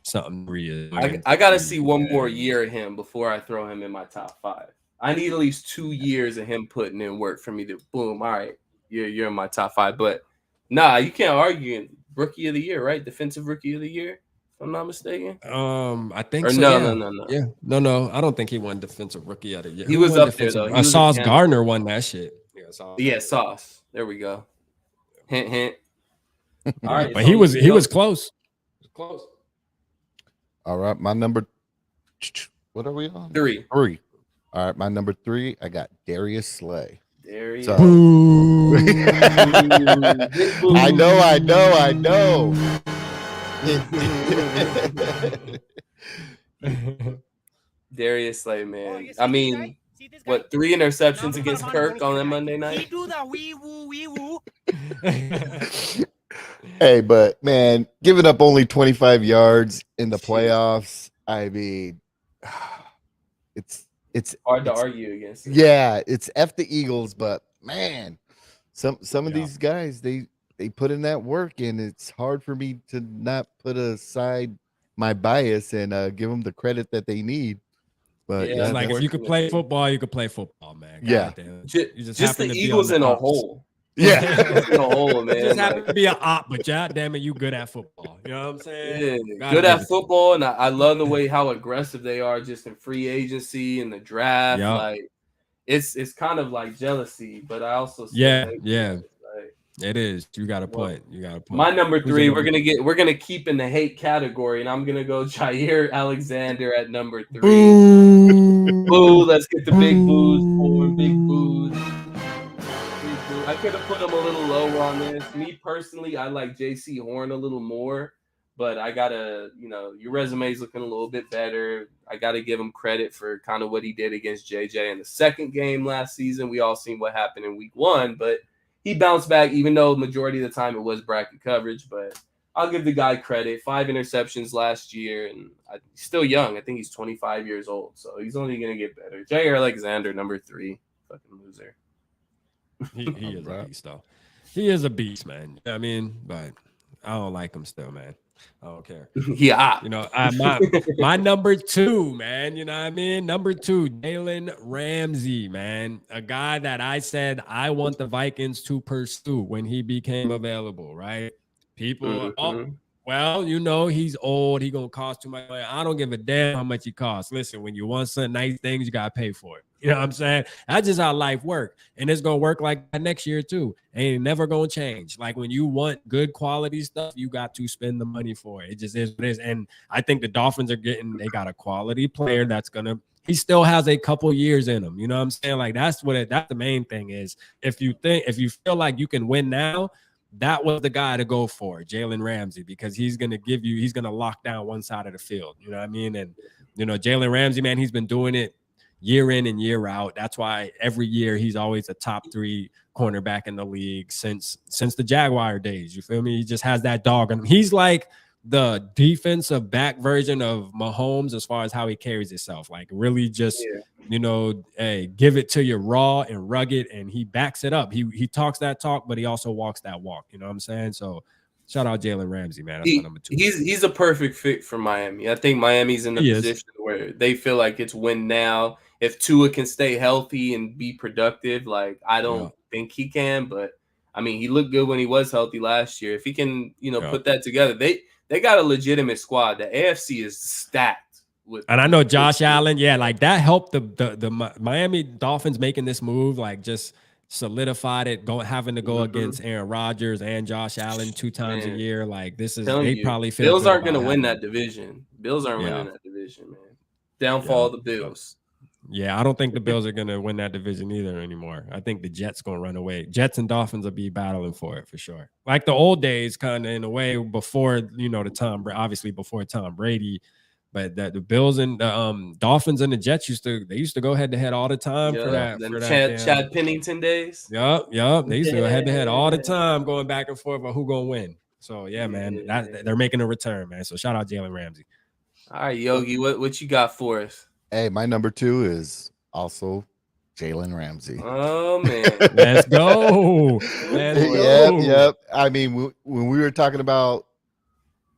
S3: something real.
S6: I gotta see one more year of him before I throw him in my top 5. I need at least 2 years of him putting in work for me to boom. All right, you're in my top 5. But nah, you can't argue. Rookie of the year, right? Defensive rookie of the year, if I'm not mistaken.
S3: I think
S6: or
S3: so.
S6: No.
S3: Yeah, no. I don't think he won defensive rookie of the year.
S6: He was up there though.
S3: Sauce Gardner won that shit.
S6: Yeah, Sauce. There we go. Hint, hint. All right,
S3: but he was close. Close.
S2: All right, my number. What are we on?
S6: 3.
S2: All right, my number 3. I got Darius Slay.
S6: Darius.
S2: So, I know.
S6: Darius Slay, man. I mean, what, 3 interceptions against Kirk on that Monday night?
S5: He do the wee woo.
S2: Hey, but man, giving up only 25 yards in the playoffs, I mean, it's
S6: hard to argue against it.
S2: Yeah, it's F the Eagles, but man, some of these guys they put in that work, and it's hard for me to not put aside my bias and give them the credit that they need. But
S3: yeah, it's like if you could play football, you could play football, man.
S2: God
S3: damn.
S6: Just the Eagles in a whole.
S2: Yeah,
S6: in a hole, man.
S3: You just happen to be an op, but damn it, you good at football. You know what I'm saying?
S6: Yeah, good at football, and I love the way how aggressive they are just in free agency and the draft.
S3: Yep.
S6: Like it's kind of like jealousy, but I also
S3: yeah. It is. You got a point.
S6: My number 3, we're gonna keep in the hate category, and I'm gonna go Jair Alexander at number 3. Boo! Let's get the big boos for big boos. I could have put him a little lower on this. Me personally, I like J.C. Horn a little more, but I gotta, your resume is looking a little bit better. I gotta give him credit for kind of what he did against JJ in the second game last season. We all seen what happened in week 1, but he bounced back, even though majority of the time it was bracket coverage. But I'll give the guy credit. 5 interceptions last year, and he's still young. I think he's 25 years old, so he's only gonna get better. Jair Alexander, number 3, fucking loser.
S3: He is a beast, though. He is a beast, man. I mean, but I don't like him still, man. I don't care.
S6: Yeah.
S3: My number 2, man. You know what I mean? Number 2, Jalen Ramsey, man. A guy that I said I want the Vikings to pursue when he became available, right? People, well, he's old. He going to cost too much money. I don't give a damn how much he costs. Listen, when you want some nice things, you got to pay for it. You know what I'm saying? That's just how life works. And it's going to work like that next year too. Ain't never going to change. Like when you want good quality stuff, you got to spend the money for it. It just is what it is. And I think the Dolphins they got a quality player that's going to he still has a couple years in him. You know what I'm saying? Like that's the main thing is if you feel like you can win now, that was the guy to go for, Jalen Ramsey, because he's gonna lock down one side of the field. You know what I mean? And Jalen Ramsey, man, he's been doing it year in and year out. That's why every year he's always a top 3 cornerback in the league since the Jaguar days. You feel me? He just has that dog, and he's like the defensive back version of Mahomes as far as how he carries himself. Like really just, hey, give it to you raw and rugged, and he backs it up. He talks that talk, but he also walks that walk. You know what I'm saying? So shout out Jalen Ramsey, man. That's my number 2.
S6: He's a perfect fit for Miami. I think Miami's in the position where they feel like it's win now. If Tua can stay healthy and be productive, like I don't think he can, but I mean, he looked good when he was healthy last year. If he can, put that together, they got a legitimate squad. The AFC is stacked with.
S3: And I know Josh Allen, like that helped the Miami Dolphins making this move, like just solidified it, having to go against Aaron Rodgers and Josh Allen 2 times a year. Like this is probably feel
S6: Bills aren't going to win that division. Bills aren't winning that division, man. Downfall of the Bills.
S3: Yeah, I don't think the Bills are going to win that division either anymore. I think the Jets going to run away. Jets and Dolphins will be battling for it for sure. Like the old days, kind of in a way before, obviously before Tom Brady, but the Bills and the Dolphins and the Jets used to go head to head all the time for that.
S6: Chad Pennington days.
S3: Yup. They used to go head to head all the time, going back and forth about who going to win. So yeah, man, they're making a return, man. So shout out Jalen Ramsey.
S6: All right, Yogi, what you got for us?
S2: Hey, my number 2 is also Jalen Ramsey.
S6: Oh man,
S3: let's go.
S2: Yep. I mean, when we were talking about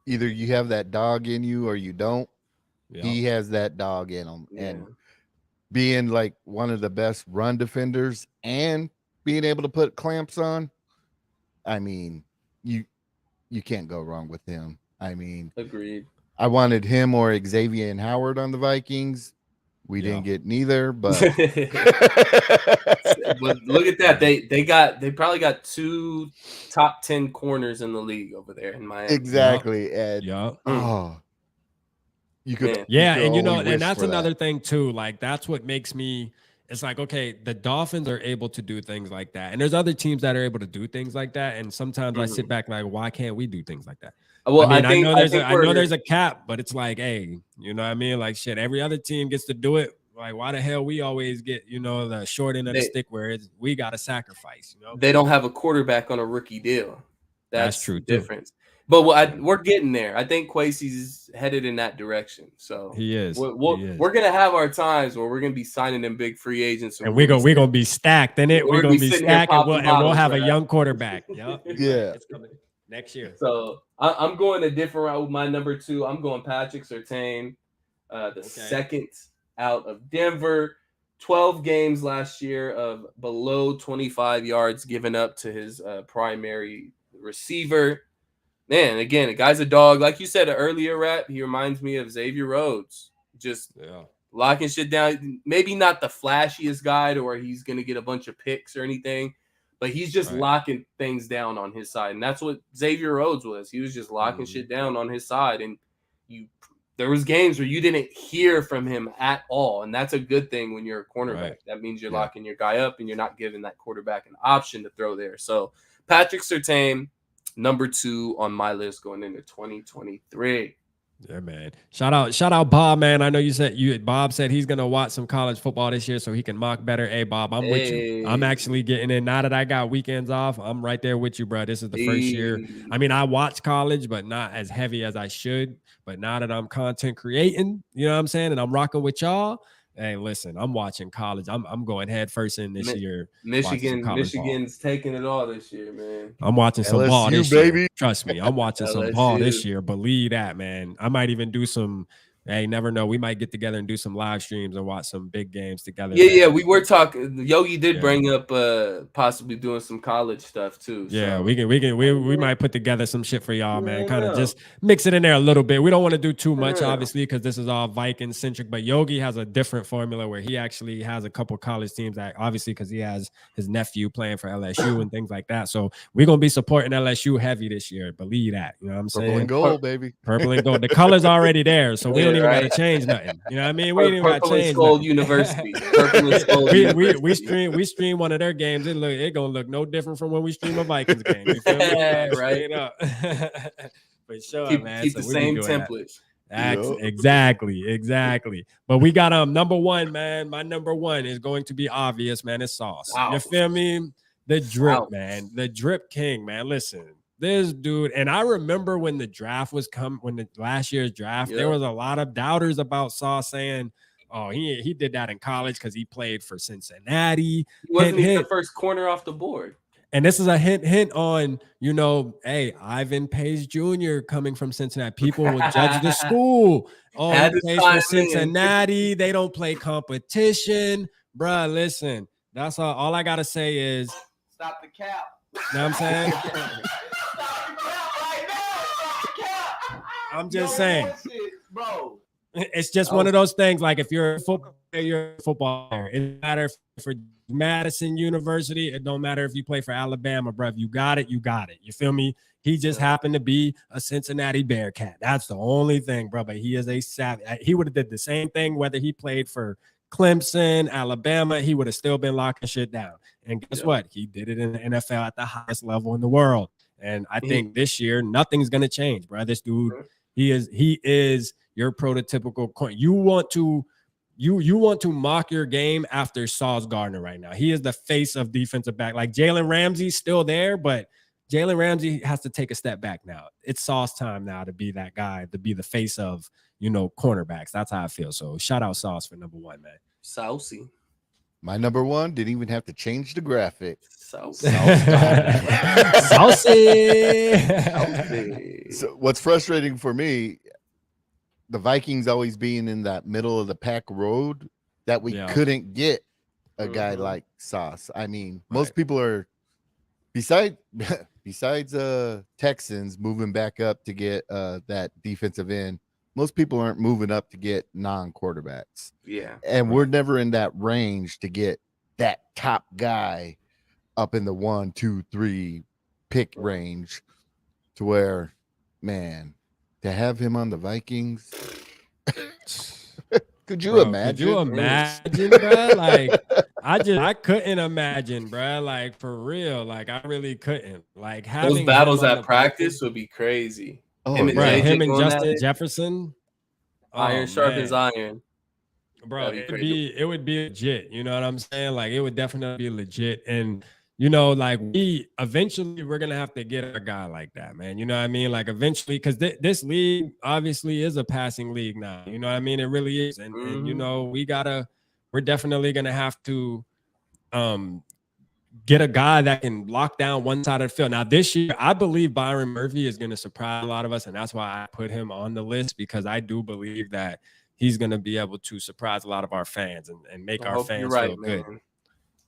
S2: either you have that dog in you or you don't, he has that dog in him, and being like one of the best run defenders and being able to put clamps on. I mean, you can't go wrong with him. I mean,
S6: agreed.
S2: I wanted him or Xavier and Howard on the Vikings. We didn't get neither, but
S6: but look at that. They probably got 2 top 10 corners in the league over there in Miami.
S2: Exactly. And you could
S3: and that's another thing too. Like that's what makes me it's like, okay, the Dolphins are able to do things like that. And there's other teams that are able to do things like that. And sometimes I sit back like, why can't we do things like that?
S6: Well,
S3: I know there's a cap, but it's like, hey, you know what I mean? Like shit, every other team gets to do it. Like, why the hell we always get, the short end of the stick where we got to sacrifice,
S6: They don't have a quarterback on a rookie deal. That's
S3: true
S6: the difference. But we're getting there. I think Kwesi's headed in that direction. So
S3: he is.
S6: We're gonna have our times where we're gonna be signing them big free agents,
S3: and we're gonna be stacked in it. We're gonna be stacked, and we'll have a young quarterback. Yep.
S2: Yeah,
S3: it's coming next year.
S6: So I'm going a different route with my number 2. I'm going Patrick Surtain, second out of Denver. 12 games last year of below 25 yards given up to his primary receiver. Man, again, the guy's a dog. Like you said earlier, Rap, he reminds me of Xavier Rhodes. Just locking shit down. Maybe not the flashiest guy to where he's going to get a bunch of picks or anything, but he's just locking things down on his side. And that's what Xavier Rhodes was. He was just locking shit down on his side. And there was games where you didn't hear from him at all. And that's a good thing when you're a cornerback. Right. That means you're locking your guy up and you're not giving that quarterback an option to throw there. So Patrick Surtain, number 2 on my list going into 2023.
S3: Yeah, man. Shout out Bob, man. I know Bob said he's gonna watch some college football this year so he can mock better. Hey, Bob, I'm with you. I'm actually getting in. Now that I got weekends off, I'm right there with you, bro. This is the first year. I mean, I watch college, but not as heavy as I should. But now that I'm content creating, you know what I'm saying, and I'm rocking with y'all. Hey, listen, I'm watching college. I'm going head first in this year.
S6: Michigan's taking it all this year, man.
S3: I'm watching some
S2: LSU,
S3: ball this
S2: baby.
S3: year. Trust me, I'm watching some ball this year. Believe that, man. I might even do some. Hey, never know. We might get together and do some live streams and watch some big games together.
S6: Yeah. We were talking. Yogi did bring up possibly doing some college stuff too.
S3: Yeah, so. we might put together some shit for y'all, man. Kind of just mix it in there a little bit. We don't want to do too much, obviously, because this is all Viking centric. But Yogi has a different formula where he actually has a couple college teams that obviously because he has his nephew playing for LSU and things like that. So we're gonna be supporting LSU heavy this year. Believe that. You know what I'm saying?
S2: Purple and gold, baby.
S3: Purple and gold. The color's already there, so we don't ain't even
S6: right?
S3: got to change nothing. You know what I mean? We ain't even got to
S6: Purple and
S3: change
S6: Skull
S3: nothing.
S6: University. Purple and Skull
S3: we
S6: University.
S3: stream one of their games. It gonna look no different from when we stream a Vikings game. You feel me? Like,
S6: Right.
S3: straight up. For sure,
S6: Keep
S3: man.
S6: keep
S3: So
S6: the
S3: we be
S6: same
S3: doing that.
S6: templates.
S2: Yup.
S3: Exactly. But we got number one, man. My number one is going to be obvious, man. It's Sauce.
S6: Wow.
S3: You feel me? The drip,
S6: Wow.
S3: man. The drip king, man. Listen, this dude, and I remember when the draft was when the last year's draft, there
S6: Yeah.
S3: was a lot of doubters about Sauce saying, oh, he did that in college because he played for Cincinnati.
S6: He wasn't even
S3: hint.
S6: the first corner off the board.
S3: And this is a hint on, you know, hey, Ivan Pace Jr. coming from Cincinnati. People will judge the school. Oh,
S6: Had
S3: he
S6: to
S3: plays
S6: chime
S3: for
S6: in.
S3: Cincinnati. They don't play competition. Bruh, listen, that's all I got to say is,
S4: Stop the cap.
S3: you know what I'm saying?
S4: Stop the cap right now. Stop the cap.
S3: I'm just
S4: No
S3: saying.
S4: bullshit, bro.
S3: It's just one of those things. Like if you're a football player, you're a football player. It doesn't matter if for Madison University. It don't matter if you play for Alabama, bro. If you got it, you got it. You feel me? He just happened to be a Cincinnati Bearcat. That's the only thing, bro. But he is a savvy. He would have did the same thing whether he played for Clemson, Alabama. He would have still been locking shit down. And guess what? He did it in the NFL at the highest level in the world. And I think this year nothing's gonna change, bro. This dude, he is your prototypical coin. You want to mock your game after Sauce Gardner right now. He is the face of defensive back. Like Jalen Ramsey's still there, but Jalen Ramsey has to take a step back now. It's Sauce time now to be that guy, to be the face of, you know, cornerbacks. That's how I feel. So shout out Sauce for number one, man.
S6: Saucy.
S2: My number one didn't even have to change the graphic.
S6: Saucy.
S3: Saucy.
S2: So what's frustrating for me, the Vikings always being in that middle of the pack road, that we couldn't get a guy like Sauce. I mean, most people are besides Texans moving back up to get that defensive end. Most people aren't moving up to get non-quarterbacks.
S6: Yeah.
S2: And we're never in that range to get that top guy up in the 1, 2, 3 pick range to where, man, to have him on the Vikings. Could you imagine?
S3: Could you imagine, bro? Like, I couldn't imagine, bro. Like, for real. Like, I really couldn't. Like, having
S6: those battles
S3: him on
S6: at
S3: the
S6: practice would be crazy.
S2: Oh,
S6: Him and
S3: bro,
S6: JJ
S3: him and
S6: going at
S3: Justin
S6: it.
S3: Jefferson.
S6: Iron
S3: Oh,
S6: sharpens
S3: man.
S6: iron.
S3: Bro,
S6: That'd be
S3: it would be legit. You know what I'm saying? Like, it would definitely be legit. And you know, like we're gonna have to get a guy like that, man. You know what I mean? Like eventually, because this league obviously is a passing league now. You know what I mean? It really is. And you know, we're definitely gonna have to get a guy that can lock down one side of the field. Now, this year, I believe Byron Murphy is gonna surprise a lot of us, and that's why I put him on the list, because I do believe that he's gonna be able to surprise a lot of our fans and make our fans feel good.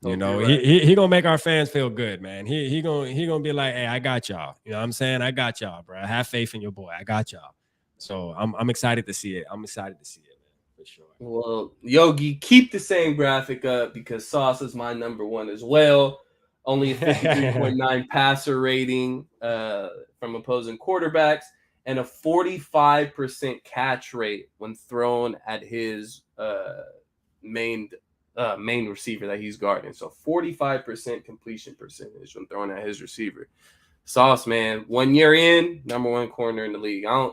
S3: You know, he gonna make our fans feel good, man. He gonna be like, hey, I got y'all. You know what I'm saying? I got y'all, bro. Have faith in your boy. I got y'all. So I'm excited to see it. I'm excited to see it, man, for sure.
S6: Well, Yogi, keep the same graphic up because Sauce is my number one as well. Only a 53.9 passer rating from opposing quarterbacks and a 45% catch rate when thrown at his main receiver that he's guarding. So 45% completion percentage when throwing at his receiver. Sauce, man, 1 year in, number one corner in the league. I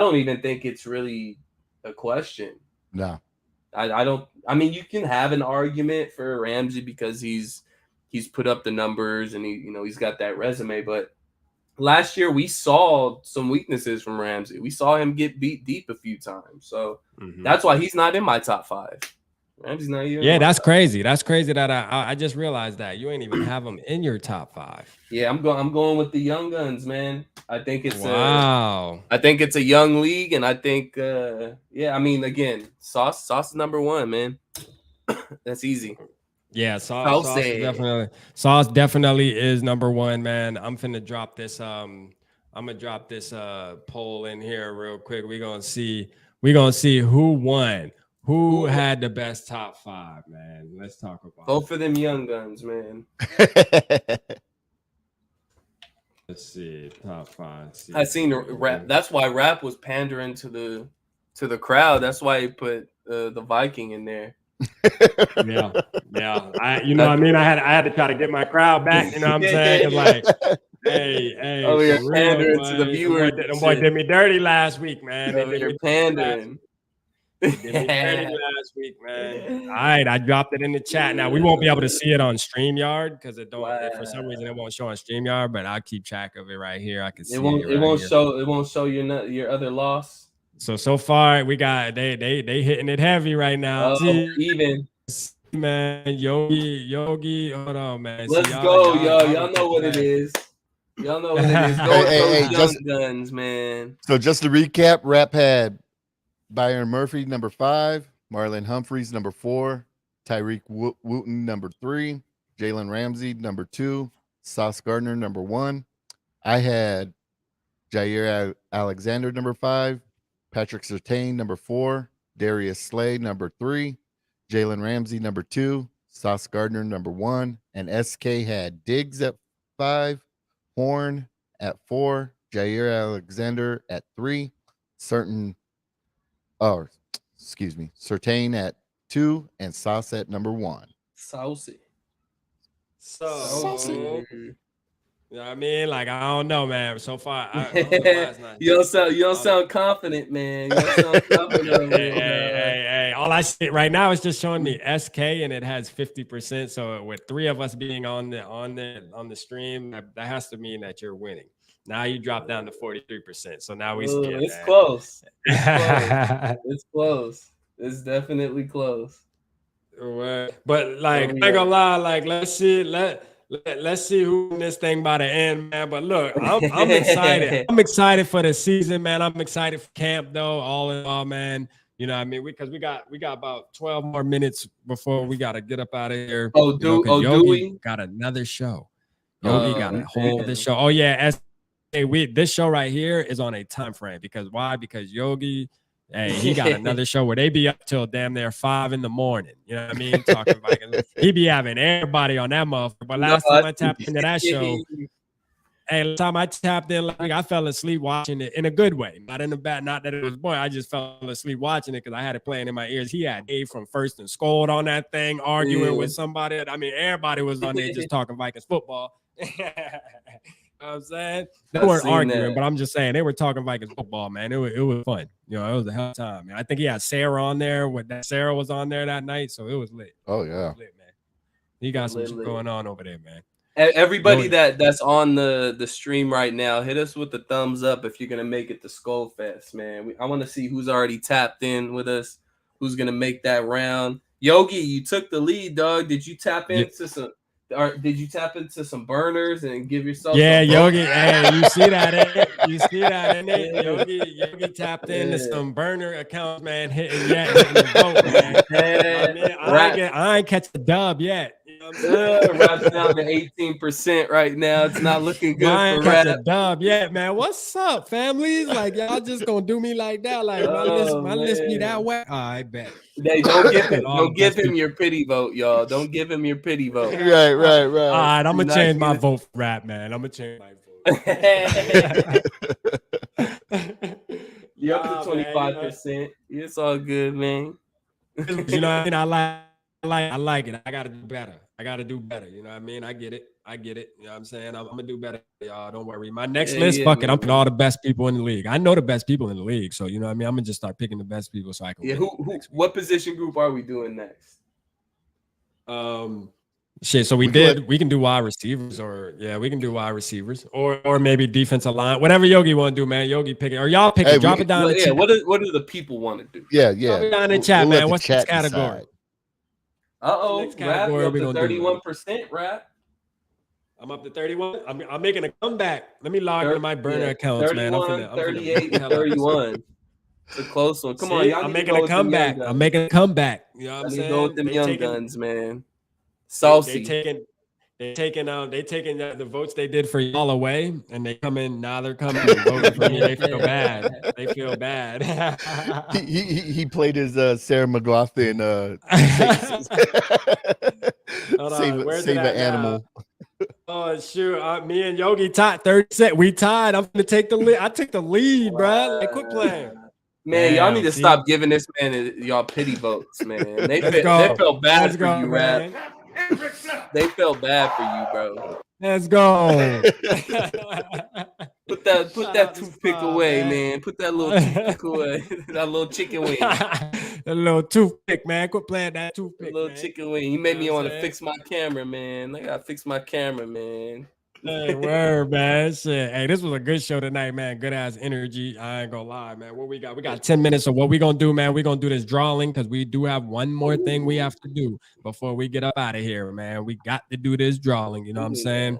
S6: don't even think it's really a question.
S2: No.
S6: I don't. I mean, you can have an argument for Ramsey because he's put up the numbers and he's got that resume. But last year we saw some weaknesses from Ramsey. We saw him get beat deep a few times. So that's why he's not in my top 5. Ramsey's not even.
S3: Yeah, that's crazy. That's crazy that I just realized that you ain't even have him in your top 5.
S6: Yeah, I'm going with the young guns, man. I think it's
S3: I
S6: think it's a young league, and I think I mean, Sauce is number one, man. That's easy.
S3: Yeah, Sauce definitely is number one, man. I'm finna drop this poll in here real quick. We're gonna see who won. Who had the best top 5, man? Let's talk about
S6: Vote for them young guns, man.
S3: Let's see, top 5.
S6: I seen Rap. That's why Rap was pandering to to the crowd. That's why he put the Viking in there.
S3: Yeah. You know what I mean? I had to try to get my crowd back. You know what I'm saying? 'Cause like, hey,
S6: Oh, you're
S3: for real,
S6: pandering
S3: boy.
S6: to the viewers.
S3: Them boy did me dirty last week, man. They
S6: Oh,
S3: did
S6: you're
S3: me dirty last
S6: pandering.
S3: Did me dirty last week, man. All right, I dropped it in the chat. Now we won't be able to see it on StreamYard because it don't. For some reason, it won't show on StreamYard. But I'll keep track of it right here. I can see
S6: It won't.
S3: it.
S6: It
S3: Right
S6: won't
S3: here.
S6: show. It won't show your other loss.
S3: So far we got they hitting it heavy right now.
S6: Oh,
S3: See,
S6: even.
S3: man, Yogi. Hold on, man.
S6: Let's
S3: See,
S6: go, y'all. Y'all know what it is. Y'all know what it is. Go with
S2: Hey,
S6: those young guns, man.
S2: So just to recap, Rap had Byron Murphy number 5, Marlon Humphreys number 4, Tyreek Wooten number 3, Jalen Ramsey number 2, Sauce Gardner number 1. I had Jair Alexander number 5, Patrick Surtain number 4, Darius Slay number 3, Jalen Ramsey number 2, Sauce Gardner number 1, and SK had Diggs at 5, Horn at 4, Jair Alexander at 3, Surtain at 2, and Sauce at number 1.
S6: Saucy.
S3: So, you know what I mean? Like, I don't know, man. So far,
S6: You don't sound confident, man. You don't sound confident.
S3: Hey. All I see right now is just showing me SK, and it has 50%. So with 3 of us being on the stream, that has to mean that you're winning. Now you drop down to 43%. So now we see it.
S6: It's close. It's close. It's definitely close.
S3: But like, I ain't gonna lie, like let's see who win this thing by the end, man. But look, I'm excited. I'm excited for the season, man. I'm excited for camp, though. All in all, man. You know what I mean? Because we got about 12 more minutes before we got to get up out of here. Yogi got another show. Yogi got a whole other show. Oh yeah, this show right here is on a time frame. Because why? Because Yogi. Hey, he got another show where they be up till damn near 5 a.m. You know what I mean? Talking Vikings. He be having everybody on that motherfucker. But last time I tapped into that show, last time I tapped in, like I fell asleep watching it in a good way. Not in a bad, not that it was boring. I just fell asleep watching it because I had it playing in my ears. He had Dave from First and Scold on that thing, arguing with somebody. I mean, everybody was on there just talking Vikings football. You know what I'm saying? They weren't arguing, but I'm just saying they were talking Vikings football, man. It was fun. You know, it was a hell of a time, man. I think he had Sarah on there. Sarah was on there that night, so it was lit.
S2: Oh yeah,
S3: lit, man. He got some shit going on over there, man.
S6: Everybody that's on the stream right now, hit us with the thumbs up if you're gonna make it to Skull Fest, man. I want to see who's already tapped in with us, who's gonna make that round. Yogi, you took the lead, dog. Did you tap into some? Or did you tap into some burners and give yourself?
S3: Yeah, Yogi. Hey, you see that? You see that? In it? Yogi tapped into some burner accounts, man. Hitting the vote, man. I ain't catch the dub yet. You know what I'm saying?
S6: Rap's down to 18% right now. It's not looking good
S3: I ain't
S6: for
S3: catch
S6: Rap.
S3: the dub yet, man. What's up, families? Like y'all just gonna do me like that? Like my list be that way? Oh, I bet.
S6: Hey, don't give him your pity vote, y'all. Don't give him your pity vote.
S2: Right.
S3: All right, I'm gonna change my vote for Rap, man. I'm gonna change my vote.
S6: You're up to 25%. It's all good, man.
S3: You know what I mean? I like it. I gotta do better. You know what I mean? I get it. You know what I'm saying? I'm gonna do better, y'all. Don't worry. My next list, fuck it. I'm picking all the best people in the league. I know the best people in the league, so you know what I mean. I'm gonna just start picking the best people so I can.
S6: Yeah. What position group are we doing next?
S3: Shit. So we can do wide receivers, we can do wide receivers, or maybe defensive line. Whatever Yogi want to do, man. Yogi pick it, or y'all pick it. Drop it down.
S6: Yeah. What do the people want to do?
S2: Yeah.
S3: Drop it down in the chat, man. What's the category?
S2: Decide.
S6: Rap, you're up to 31%, Rap.
S3: I'm up to 31. I'm making a comeback. Let me log into my burner accounts,
S6: 31,
S3: man.
S6: 38, and 31. It's a close one. Come on, y'all.
S3: I'm making a comeback. You know what I'm saying?
S6: Go with them young guns, man. Saucy.
S3: They taking the votes they did for y'all away, and they come in now. They're coming and voting for me. They feel bad.
S2: He played his Sarah McLaughlin. Save an animal.
S3: Oh shoot! Me and Yogi tied 30 set. We tied. I'm gonna take the lead. I took the lead, bro. Like, quit playing.
S6: Man, y'all
S3: Damn,
S6: need to
S3: see?
S6: stop giving this man y'all pity votes, man. They
S3: Let's
S6: felt
S3: go.
S6: bad
S3: Let's
S6: for
S3: go,
S6: you,
S3: man.
S6: Rap. They felt bad for you, bro.
S3: Let's go.
S6: Put that
S3: Shout out to
S6: toothpick
S3: Spa,
S6: away,
S3: man.
S6: man. Put that little toothpick away. That little chicken wing.
S3: A little toothpick, man. Quit playing that toothpick,
S6: Little
S3: man.
S6: chicken wing. You made me
S3: know what
S6: want
S3: I'm
S6: to
S3: saying?
S6: fix my camera, man. I gotta fix my camera, man.
S3: Hey, word, man. Shit. Hey, this was a good show tonight, man. Good ass energy. I ain't gonna lie, man. What we got? We got 10 minutes. So what we gonna do, man? We gonna do this drawing because we do have one more thing we have to do before we get up out of here, man. We got to do this drawing. You know what I'm saying?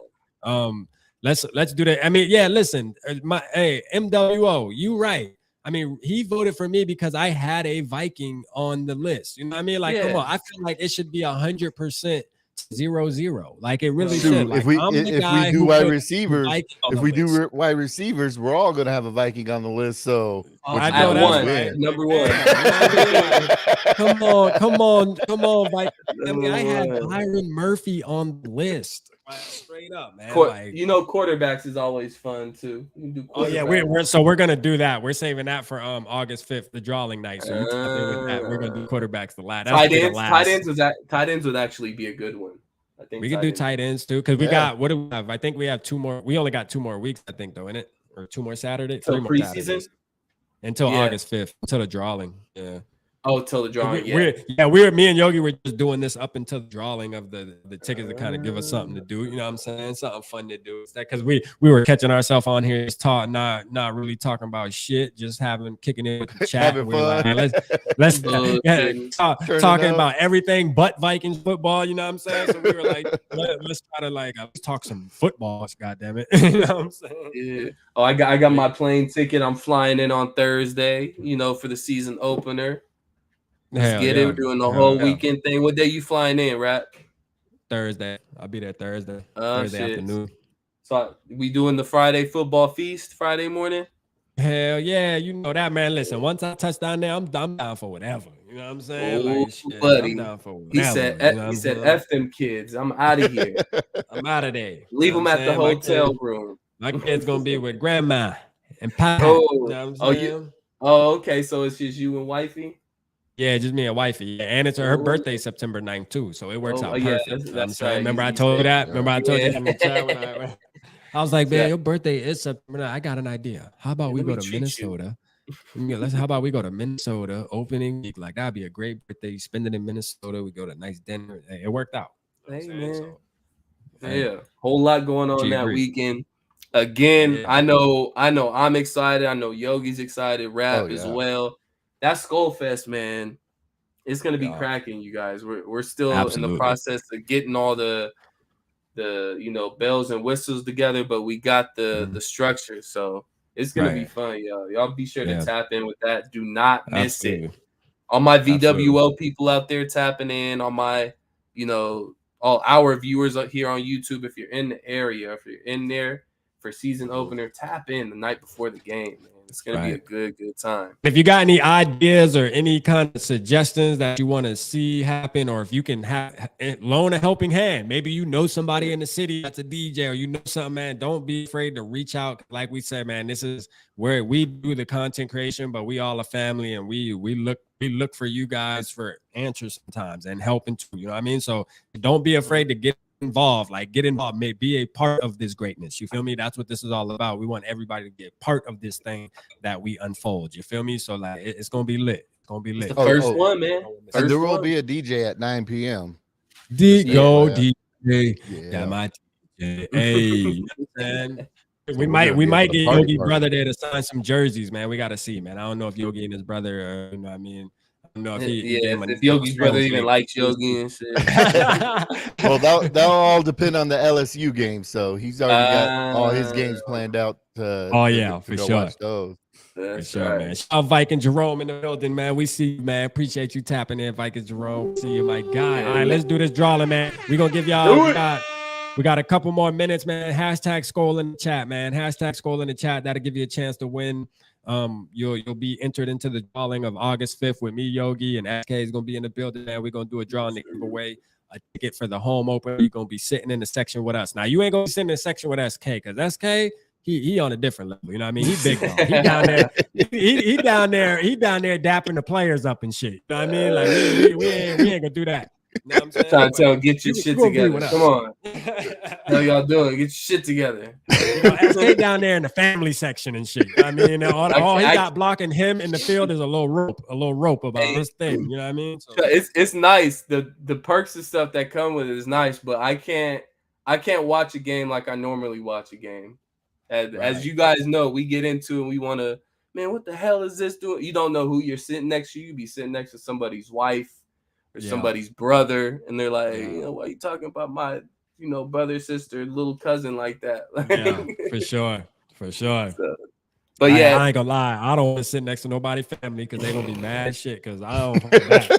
S3: Let's do that. I mean, yeah. Listen, MWO, you right. I mean, he voted for me because I had a Viking on the list. You know what I mean? Like, come
S6: Yeah.
S3: on. I feel like it should be 100%. 0-0. Like it really
S2: Shoot,
S3: should. Like,
S2: if we
S3: I'm the
S2: if
S3: guy
S2: we do
S3: who
S2: wide
S3: put
S2: receivers,
S3: Viking on
S2: if
S3: the
S2: we
S3: list.
S2: do wide receivers, we're all gonna have a Viking on the list. So
S3: Oh,
S2: which
S3: I
S2: is
S3: know
S2: gonna
S3: that's
S6: one,
S3: right.
S6: number one.
S3: Damn, you know what I mean? Like, come on, Viking. I mean, I had
S6: Number one.
S3: Byron Murphy on the list. Like, straight up, man. Like,
S6: You know, quarterbacks is always fun too. You can do
S3: oh yeah,
S6: quarterbacks.
S3: we're gonna do that. We're saving that for August 5th, the drawing night. So you tap in with that. We're gonna do quarterbacks the last. That's
S6: tight
S3: the
S6: ends.
S3: last.
S6: Tight ends would actually be a good one. I think
S3: We can do
S6: ends.
S3: tight ends too, because we
S2: Yeah.
S3: got what do we have? I think we have 2 more. We only got 2 more weeks, I think, though, in it, or 2 more Saturdays,
S6: Till
S3: 3 more
S6: preseason?
S3: Saturdays until
S6: Yeah.
S3: August 5th, until the drawing. Yeah.
S6: Oh, till the drawing.
S3: Me and Yogi were just doing this up until the drawing of the tickets to kind of give us something to do. You know what I'm saying? Something fun to do. It's that because we were catching ourselves on here, just not really talking about shit, just kicking it with the chat.
S2: Having
S3: We were
S2: fun.
S3: like, let's
S6: Bullshitting.
S3: talking
S2: up.
S3: about everything but Vikings football. You know what I'm saying? So we were like, let's try to let's talk some football. God damn it! You know what I'm saying?
S6: Yeah. Oh, I got my plane ticket. I'm flying in on Thursday. You know, for the season opener. Let's
S3: Hell
S6: get
S3: yeah.
S6: it. We're doing the
S3: Hell
S6: whole
S3: yeah.
S6: weekend thing. What day you flying in, Rap?
S3: Thursday. I'll be there Thursday.
S6: Oh,
S3: Thursday
S6: shit.
S3: afternoon.
S6: So we doing the Friday football feast Friday morning.
S3: Hell yeah, you know that, man. Listen, once I touch down there, I'm down for whatever. You know what I'm saying?
S6: Oh,
S3: Like, shit,
S6: buddy.
S3: I'm down for whatever.
S6: He said,
S3: you know what I'm
S6: he said,
S3: saying?
S6: F them kids. I'm out of here.
S3: I'm out of there.
S6: Leave
S3: You know
S6: them
S3: what
S6: at
S3: I'm
S6: the
S3: saying?
S6: hotel room.
S3: My kid's gonna be with grandma and papa.
S6: Oh,
S3: You know what I'm
S6: oh,
S3: saying?
S6: Okay. So it's just you and wifey.
S3: Yeah, just me and wifey. Yeah, and it's her
S6: Oh.
S3: birthday September 9th too. So it works
S6: Oh,
S3: out
S6: yeah,
S3: perfect.
S6: that's-
S3: You know what I'm
S6: that's
S3: saying?
S6: right.
S3: Remember I
S6: You
S3: told you
S6: said-
S3: that? Remember I told you
S6: Yeah.
S3: in the chat when I was like, man,
S6: Yeah.
S3: your birthday is September 9th. I got an idea. How about we
S6: Let me
S3: go to
S6: treat you.
S3: Minnesota? How about we go to Minnesota opening week? Like that'd be a great birthday. You spend it in Minnesota. We go to a nice dinner. Hey, it worked out. You know what I'm
S6: Hey,
S3: saying?
S6: man.
S3: So, hey,
S6: Yeah, whole lot going on
S3: G
S6: that
S3: agree.
S6: weekend. Again,
S3: Yeah.
S6: I know I'm excited. I know Yogi's excited, Rap
S2: Oh,
S6: as
S2: yeah.
S6: well. That Skull Fest, man, it's gonna be
S3: Yeah.
S6: cracking, you guys. We're still in
S3: Absolutely.
S6: the process of getting all the bells and whistles together, but we got the structure, so it's gonna be
S3: Right.
S6: fun, y'all. Y'all be sure
S3: Yeah.
S6: to tap in with that. Do not miss it.
S3: Absolutely.
S6: All my
S3: Absolutely.
S6: VWO people out there tapping in, on my, all our viewers out here on YouTube. If you're in the area, if you're in there for season opener, tap in the night before the game, man. It's gonna be a
S3: Right.
S6: good time.
S3: If you got any ideas or any kind of suggestions that you want to see happen, or if you can loan a helping hand, maybe you know somebody in the city that's a DJ, or you know something, man, don't be afraid to reach out. Like we said, man, this is where we do the content creation, but we all a family, and we look for you guys for answers sometimes and helping too. You know what I mean? So don't be afraid to get involved, be a part of this greatness. You feel me? That's what this is all about. We want everybody to get part of this thing that we unfold. You feel me? So like it's gonna be lit. It's gonna be lit.
S6: The first
S2: oh.
S6: one, man.
S2: And
S6: First
S2: there will
S6: one.
S2: be a DJ at 9 p.m.
S3: Go
S2: Yeah.
S3: DJ.
S2: Yeah.
S3: Got my DJ. Hey, man. We
S2: we're
S3: might
S2: gonna be able
S3: get
S2: to party
S3: Yogi
S2: party.
S3: brother there to sign some jerseys, man. We gotta see, man. I don't know if Yogi and his brother, you know what I mean. I don't know if he gave him a
S6: if Yogi's brother
S3: strong
S6: even
S3: shake.
S6: likes Yogi and shit.
S2: Well, that'll all depend on the LSU game. So he's already got all his games planned out.
S3: Oh, yeah, for
S2: go
S3: sure.
S2: watch those.
S3: For
S6: That's
S3: sure,
S6: right.
S3: man. Shout out Viking Jerome in the building, man. We see you, man. Appreciate you tapping in, Viking Jerome. See you, my guy. All right, let's do this drawing, man. We're gonna give y'all we got a couple more minutes, man. Hashtag Skull in the chat, man. Hashtag Skull in the chat. That'll give you a chance to win. You'll be entered into the drawing of August 5th with me, Yogi, and SK is gonna be in the building, man. We're gonna do a drawing to give away a ticket for the home opener. You're gonna be sitting in the section with us. Now you ain't gonna be sitting in the section with SK, because SK he on a different level. You know what I mean? He big dog. He down there. He down there. He down there dapping the players up and shit. You know what I mean? Like we ain't gonna do that. You know what I'm saying?
S6: Trying to tell, get your
S3: You-
S6: shit
S3: you gonna be
S6: together.
S3: with us.
S6: Come on. How y'all doing? Get your shit together.
S3: You know, SK down there in the family section and shit. I mean, all he got blocking him in the field is a little rope about his thing. You know what I mean? So,
S6: It's nice. The perks and stuff that come with it is nice, but I can't watch a game like I normally watch a game. As you guys know, we get into and we want to, man, what the hell is this doing? You don't know who you're sitting next to. You be sitting next to somebody's wife or somebody's brother, and they're like, you know, why are you talking about my, you know, brother, sister, little cousin like that?
S3: yeah, for sure.
S6: So, but yeah,
S3: I ain't gonna lie. I don't want to sit next to nobody's family because they gonna be mad as shit. Because I don't hold back.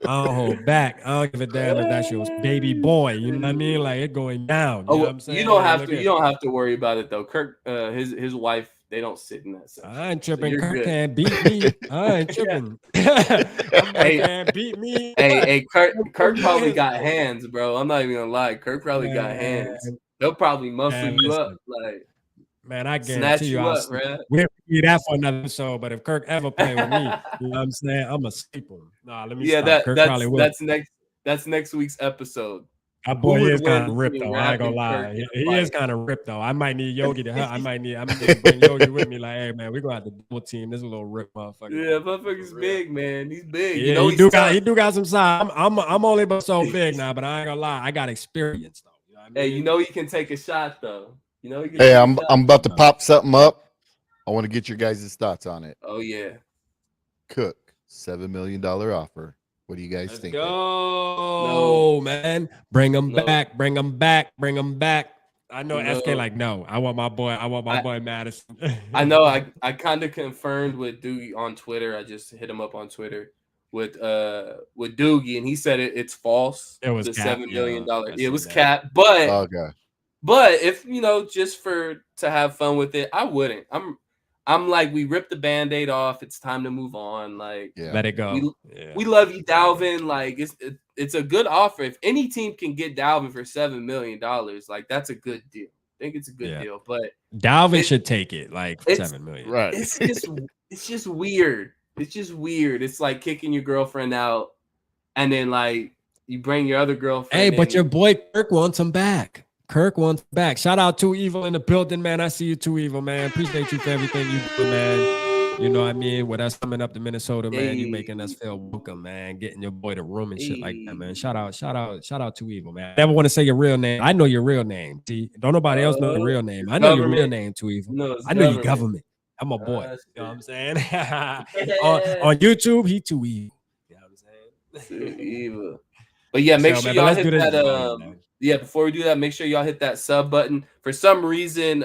S3: I don't hold back. I don't give a damn if that's your baby boy. You know what I mean? Like it going down. You know what I'm saying?
S6: you don't
S3: Like,
S6: have
S3: look
S6: to.
S3: at-
S6: You don't have to worry about it though. Kirk, his wife, they don't sit in that section.
S3: I ain't tripping.
S6: you're
S3: Kirk
S6: good.
S3: can't beat me. I ain't tripping. Kirk can't beat me.
S6: Hey, Kirk probably got hands, bro. I'm not even gonna lie. Kirk probably got hands. They'll probably muscle
S3: Man,
S6: you up,
S3: listen.
S6: like
S3: Man, I
S6: snatch
S3: guarantee
S6: you
S3: you,
S6: up, man.
S3: we'll do that for another episode. But if Kirk ever play with me, you know what I'm saying? I'm a sleep him. Nah, let me
S6: Yeah,
S3: stop. Kirk probably will.
S6: that's next week's episode.
S3: That boy
S6: Who would
S3: is kind
S6: win
S3: of ripped
S6: between
S3: though. I ain't gonna
S6: Rap and
S3: lie.
S6: Kirk in a
S3: He is
S6: fight?
S3: kind of ripped though. I might need Yogi to help. I'm gonna bring Yogi with me. Like, hey man, we're gonna have to double team this little rip motherfucker.
S6: Yeah, motherfucker's big, man. He's big.
S3: Yeah,
S6: you know
S3: he
S6: he's
S3: do
S6: tough.
S3: got some size. I'm only but so big now, but I ain't gonna lie. I got experience though. You know what I
S6: Hey,
S3: mean?
S6: you know he can take a shot though. You know he can
S2: Hey,
S6: take a
S2: I'm
S6: shot.
S2: about to pop something up. I want to get your guys' thoughts on it.
S6: Oh yeah.
S2: Cook, $7 million offer. What do you guys
S3: Let's
S2: think?
S3: go, man. Bring them
S6: No.
S3: back. Bring them back. Bring them back. I know
S6: No.
S3: SK like no. I want my boy Madison.
S6: I know I kind of confirmed with Doogie on Twitter. I just hit him up on Twitter with Doogie, and he said it's false.
S3: It was
S6: the
S3: cap,
S6: $7 million.
S3: yeah, I
S6: It
S3: seen
S6: was
S3: that.
S6: cap, but
S2: Okay.
S6: but if you know, just to have fun with it, I wouldn't. I'm like, we ripped the Band-Aid off. It's time to move on. Like,
S2: Yeah.
S3: Let it go.
S6: We- we love you, Dalvin. Like, it's a good offer. If any team can get Dalvin for $7 million, like that's a good deal. I think it's a good
S3: Yeah.
S6: deal. But
S3: Dalvin
S6: It-
S3: should take it like
S6: it's-
S3: 7 million.
S2: Right.
S6: it's just weird. It's just weird. It's like kicking your girlfriend out, and then like you bring your other girlfriend.
S3: Hey, but
S6: in.
S3: your boy Kirk wants him back. Kirk wants him back. Shout out to Evil in the building, man. I see you too, Evil, man. Appreciate you for everything you do, man. You know what I mean? With us coming up to Minnesota, man, you making us feel welcome, man. Getting your boy the room and shit like that, man. Shout out to Evil, man. I never want to say your real name. I know your real name. See, don't nobody else know your real name. I know your real
S6: Government.
S3: name too, Evil.
S6: No, it's
S3: I know your government. I'm a boy.
S6: That's
S3: You know what I'm
S6: good.
S3: saying? on YouTube, he too evil. You know what I'm saying?
S6: Too evil. But yeah, make
S3: So,
S6: sure
S3: man, but
S6: y'all
S3: let's
S6: hit
S3: do this
S6: that.
S3: video, man.
S6: Yeah, before we do that, make sure y'all hit that sub button. For some reason,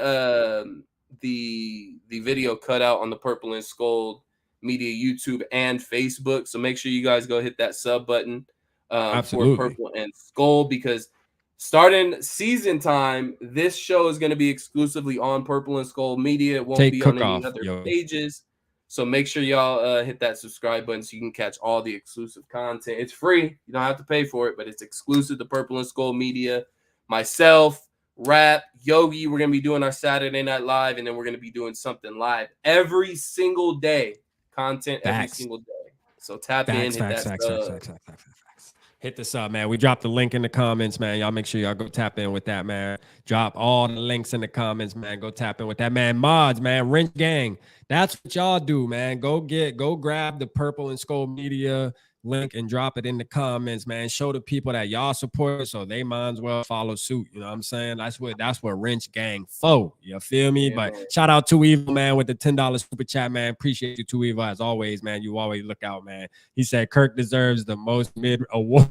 S6: the video cut out on the Purple and Skull Media YouTube and Facebook. So make sure you guys go hit that sub button for
S3: Absolutely.
S6: Purple and Skull, because starting season time, this show is going to be exclusively on Purple and Skull Media. It won't
S3: Take
S6: be
S3: Cook
S6: on any
S3: off,
S6: other
S3: yo.
S6: pages. So make sure y'all hit that subscribe button so you can catch all the exclusive content. It's free. You don't have to pay for it, but it's exclusive to Purple and Skull Media. Myself, Rap, Yogi, we're going to be doing our Saturday Night Live, and then we're going to be doing something live every single day. Content every
S3: Facts.
S6: single day. So tap in, hit that
S3: Facts.
S6: sub.
S3: Hit this up, man. We dropped the link in the comments, man. Y'all make sure y'all go tap in with that, man. Drop all the links in the comments, man. Go tap in with that, man. Mods, man. Wrench Gang. That's what y'all do, man. Go grab the Purple and Skull Media link and drop it in the comments, man. Show the people that y'all support so they might as well follow suit. You know what I'm saying? That's what Wrench Gang for. You feel me?
S6: Yeah,
S3: But
S6: man.
S3: shout out to Evil, man, with the $10 super chat, man. Appreciate you, Too Evil, as always, man. You always look out, man. He said Kirk deserves the most mid award.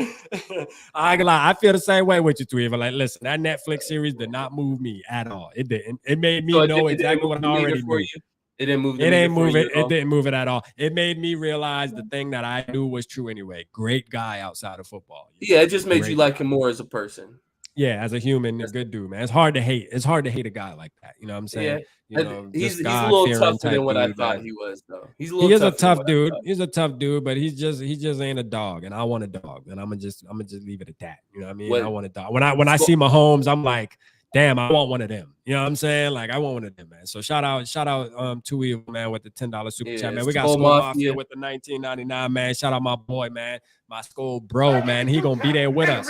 S3: I ain't gonna lie, I feel the same way with you, Too Evil. Like, listen, that Netflix series did not move me at all. It didn't. It made me
S6: So
S3: know
S6: it didn't
S3: exactly
S6: move
S3: what I
S6: the meter
S3: already
S6: for
S3: knew.
S6: you? It didn't move the
S3: It
S6: meter
S3: ain't
S6: for
S3: move
S6: you
S3: it.
S6: at all?
S3: It didn't move it at all. It made me realize the thing that I knew was true anyway. Great guy outside of football.
S6: Yeah, it just made
S3: Great
S6: you like
S3: guy.
S6: him more as a person.
S3: Yeah, as a human, a good dude, man. It's hard to hate. It's hard to hate a guy like that. You know what I'm saying?
S6: Yeah.
S3: You know,
S6: He's
S3: just
S6: a little
S3: God-fearing
S6: tougher
S3: type
S6: than what I
S3: dude,
S6: thought
S3: man.
S6: he was, though. He's a little
S3: He is a
S6: tougher than
S3: tough
S6: what I
S3: dude.
S6: thought.
S3: He's a tough dude, but he just ain't a dog, and I want a dog, and I'm gonna just leave it at that. You know what I mean?
S6: What-
S3: I want a dog. When I see Mahomes, I'm like, damn, I want one of them. You know what I'm saying? Like I want one of them, man. So shout out Too Evil, man, with the $10 super chat, man. We got
S6: Skull
S3: Skull Mafia
S6: Mafia
S3: with the 1999, man. Shout out my boy, man. My Skull bro, man. He gonna be there with us.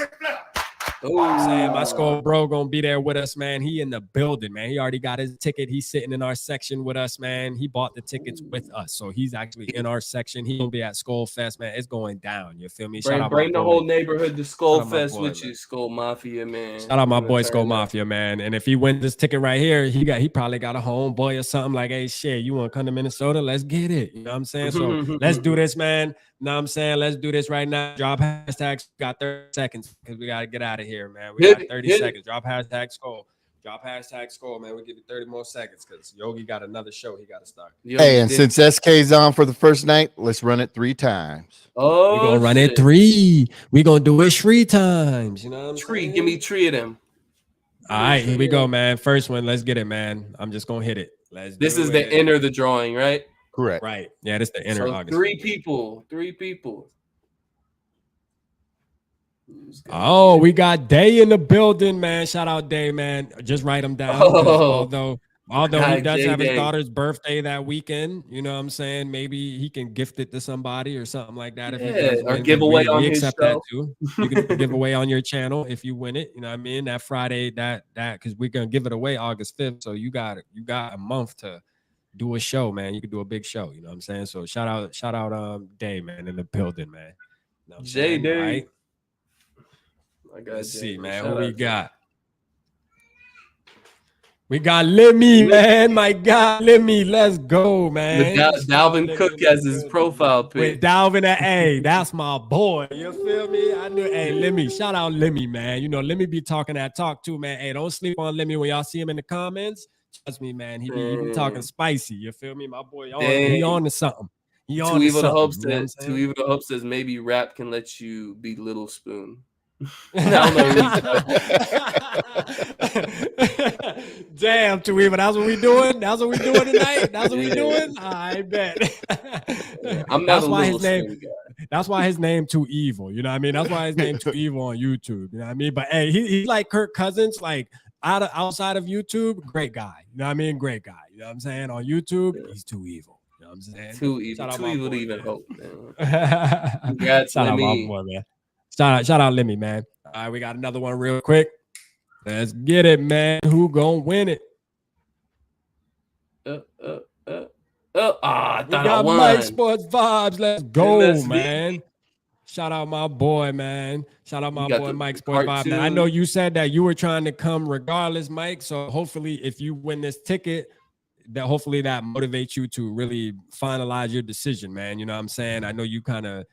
S3: I'm saying my Skull bro gonna be there with us, man. He in the building, man. He already got his ticket. He's sitting in our section with us, man. He bought the tickets with us, so he's actually in our section. He gonna be at Skull Fest, man. It's going down. You feel me?
S6: Bring the whole neighborhood to Skull
S3: Shout out my
S6: Fest
S3: boy,
S6: with
S3: man.
S6: you, Skull Mafia, man.
S3: Shout out my
S6: I'm gonna
S3: boy
S6: turn
S3: Skull
S6: up.
S3: Mafia, man. And if he wins this ticket right here, he probably got a homeboy or something like, hey, shit, you want to come to Minnesota? Let's get it. You know what I'm saying? So let's do this, man. You know what I'm saying? Let's do this right now. Drop hashtags. Got 30 seconds because we got to get out of here, man. We got 30 seconds. Drop hashtag Skull. Drop hashtag Skull, man. We'll give you 30 more seconds because Yogi got another show he got to start.
S2: Hey, and since SK's on for the first night, let's run it 3 times.
S6: Oh,
S3: We're going to run it 3. We're going to do it 3 times. You know what I'm saying?
S6: Give me 3 of them.
S3: All right, here we go, man. First one. Let's get it, man. I'm just going to hit it.
S6: This is the enter the drawing, right?
S2: Correct.
S3: Right. Yeah, this is the enter
S6: So
S3: August.
S6: 3 people. 3 people.
S3: Oh, we got Day in the building, man. Shout out Day, man. Just write him down. Although he does have his daughter's birthday that weekend, you know what I'm saying? Maybe he can gift it to somebody or something like that. If he does
S6: or
S3: win,
S6: give away on
S3: we
S6: his
S3: accept
S6: show.
S3: that too. You can give away on your channel if you win it. You know what I mean? That Friday, that because we're gonna give it away August 5th. So you got a month to do a show, man. You can do a big show. You know what I'm saying? So shout out Day, man, in the building, man. You know what I'm
S6: J
S3: saying?
S6: Day.
S3: All right?
S6: I got
S3: Let's see, man.
S6: Shout
S3: Who we
S6: out
S3: got? We got Lemmy, man. My God, Lemmy. Let's go, man.
S6: With Dalvin Cook as his profile pic.
S3: With Dalvin, hey, that's my boy. You feel me? I knew, hey, Lemmy. Shout out Lemmy, man. You know, Lemmy be talking that talk too, man. Hey, don't sleep on Lemmy when y'all see him in the comments. Trust me, man. He be talking spicy. You feel me? My boy, he on to something. He on
S6: Too
S3: to
S6: Evil to Hope
S3: something. You know what I'm
S6: says,
S3: saying?
S6: Too Evil to Hope says maybe rap can let you be Little Spoon. I don't know.
S3: Damn, Too Evil. That's what we doing. That's what we doing tonight. That's what we doing. I bet.
S6: I'm not
S3: That's
S6: a
S3: why
S6: Little
S3: his name.
S6: Spoon guy.
S3: That's why his name Too Evil. You know what I mean? That's why his name Too Evil on YouTube. You know what I mean? But hey, he's like Kirk Cousins, like outside of YouTube, great guy. You know what I mean? Great guy. You know what I'm saying? On YouTube, he's Too Evil. You know what I'm saying?
S6: Too evil.
S3: Shout out
S6: Too
S3: my
S6: evil
S3: boy,
S6: to even
S3: man.
S6: hope, man. Congrats,
S3: Shout out my
S6: Lemmy.
S3: boy, man. Shout out Lemmy, man. All right, we got another one real quick. Let's get it, man. Who gonna win it?
S6: I
S3: We
S6: thought I
S3: got
S6: won.
S3: Mike Sports Vibes. Let's go,
S6: MSV.
S3: man. Shout out my boy, man. Shout out my
S6: got
S3: boy,
S6: the
S3: Mike Sports Vibes.
S6: cartoon.
S3: Man, I know you said that you were trying to come regardless, Mike. So hopefully, if you win this ticket, that hopefully that motivates you to really finalize your decision, man. You know what I'm saying? I know you kind of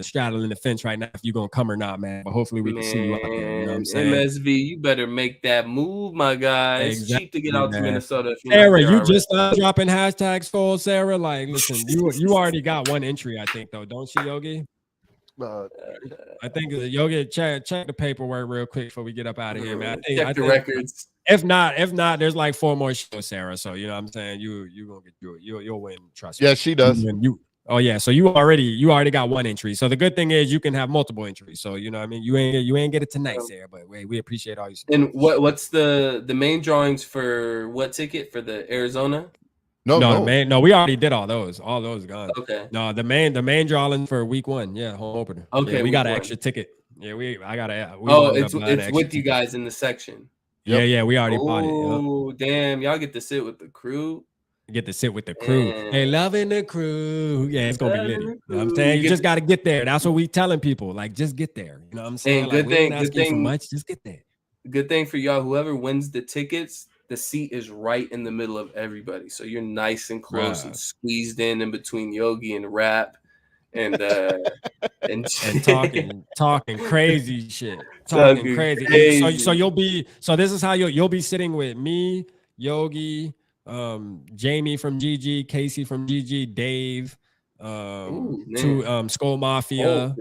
S3: straddling the fence right now if you're gonna come or not, man. But hopefully we can see you out there. You know what I'm saying?
S6: MSV, you better make that move, my guy. It's cheap to get out to
S3: man.
S6: Minnesota. If you're not
S3: Sarah,
S6: there
S3: you
S6: already.
S3: just dropping hashtags for Sarah. Like, listen, you already got one entry, I think, though, don't you, Yogi? I think Yogi, check the paperwork real quick before we get up out of here, man.
S6: Check the records.
S3: If not, there's like 4 more shows, Sarah. So you know what I'm saying? You gonna get through it. You'll win. Trust me.
S2: Yeah, she does.
S3: Oh yeah. So you already got one entry. So the good thing is you can have multiple entries. So you know what I mean? You ain't get it tonight, Sarah. But we appreciate all you.
S6: And what's the main drawings for what ticket for the Arizona?
S3: No, we already did all those. All those gone.
S6: Okay.
S3: No, the main drawing for week 1. Yeah, home opener.
S6: Okay,
S3: yeah, we got an
S6: week 1.
S3: extra ticket. Yeah,
S6: It's with you guys in the section.
S3: Yeah, we already bought it.
S6: Oh, damn. Y'all get to sit with the crew.
S3: Get to sit with the crew. Hey, loving the crew. Yeah, it's gonna be lit. You know what I'm
S6: crew.
S3: saying? You just gotta get there. That's what we telling people. Like, just get there. You know what I'm saying?
S6: And
S3: Like,
S6: good
S3: we ain't
S6: thing- good
S3: asking you for
S6: thing-
S3: much. Just get there.
S6: Good thing for y'all, whoever wins the tickets, the seat is right in the middle of everybody. So you're nice and close and squeezed in between Yogi and Rap and and
S3: talking crazy shit.
S6: Talking
S3: Crazy.
S6: crazy.
S3: So you'll be this is how you'll be sitting with me, Yogi, Jamie from GG, Casey from GG, Dave, Skull Mafia,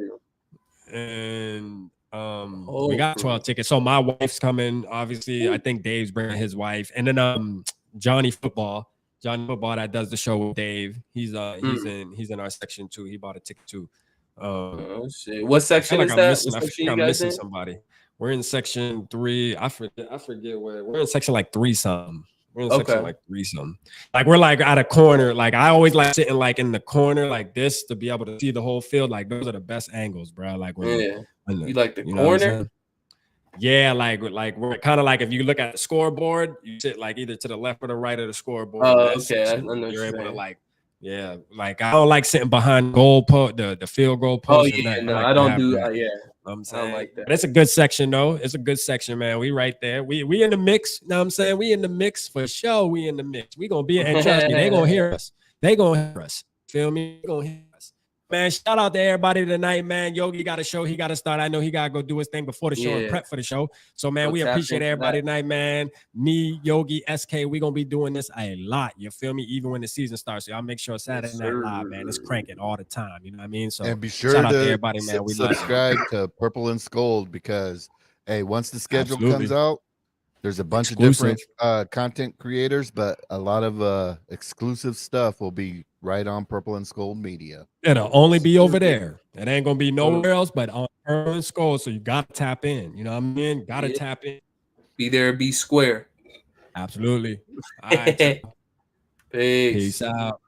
S3: and we got 12 tickets. So my wife's coming. Obviously, I think Dave's bringing his wife, and then Johnny Football that does the show with Dave. He's in our section too. He bought a ticket too.
S6: oh shit! What section is that?
S3: I feel like I'm missing somebody. We're in section 3. I forget where we're in section like 3 something. We're in section
S6: Okay.
S3: like 3 something. Like we're like at a corner. Like I always like sitting like in the corner like this to be able to see the whole field. Like those are the best angles, bro. Like when
S6: Yeah.
S3: when
S6: You like the
S3: you know what I'm
S6: corner?
S3: saying? Yeah, like we're kind of like if you look at the scoreboard, you sit like either to the left or the right of the scoreboard.
S6: Oh,
S3: That
S6: okay. I
S3: section,
S6: know what
S3: you're
S6: you're
S3: able to
S6: saying.
S3: like, yeah, like I don't like sitting behind goal post, the field goal
S6: Oh
S3: post.
S6: yeah,
S3: and
S6: no,
S3: like
S6: I
S3: to
S6: don't
S3: have
S6: do.
S3: that.
S6: Yeah,
S3: I'm
S6: I
S3: saying,
S6: don't like that.
S3: but it's a good section though. It's a good section, man. We right there. We in the mix. You know what I'm saying? We in the mix for sure. We in the mix. We gonna be and trust me, they gonna hear us. They gonna hear us. Feel me? They gonna hear us. Man, shout out to everybody tonight, man. Yogi got a show. He got to start. I know he got to go do his thing before the show and
S6: Yeah.
S3: prep for the show. So, man,
S6: Go
S3: we
S6: tap
S3: appreciate
S6: into
S3: everybody
S6: that.
S3: tonight, man. Me, Yogi, SK, we going to be doing this a lot. You feel me? Even when the season starts. So, I'll make sure Saturday Night Live, man, it's cranking all the time. You know what I mean? So,
S2: And be sure
S3: shout out to
S2: to
S3: everybody, man. We love you.
S2: subscribe to Purple and Scold because, hey, once the schedule
S3: Absolutely.
S2: comes out, there's a bunch
S3: Exclusive.
S2: of different content creators, but a lot of exclusive stuff will be right on Purple and Scold Media.
S3: It'll only be over there. It ain't going to be nowhere else but on Purple and Skull. So, you got to tap in. You know what I mean? Got to
S6: Yeah.
S3: tap in.
S6: Be there, be square.
S3: Absolutely. All right.
S6: Peace.
S3: Peace out.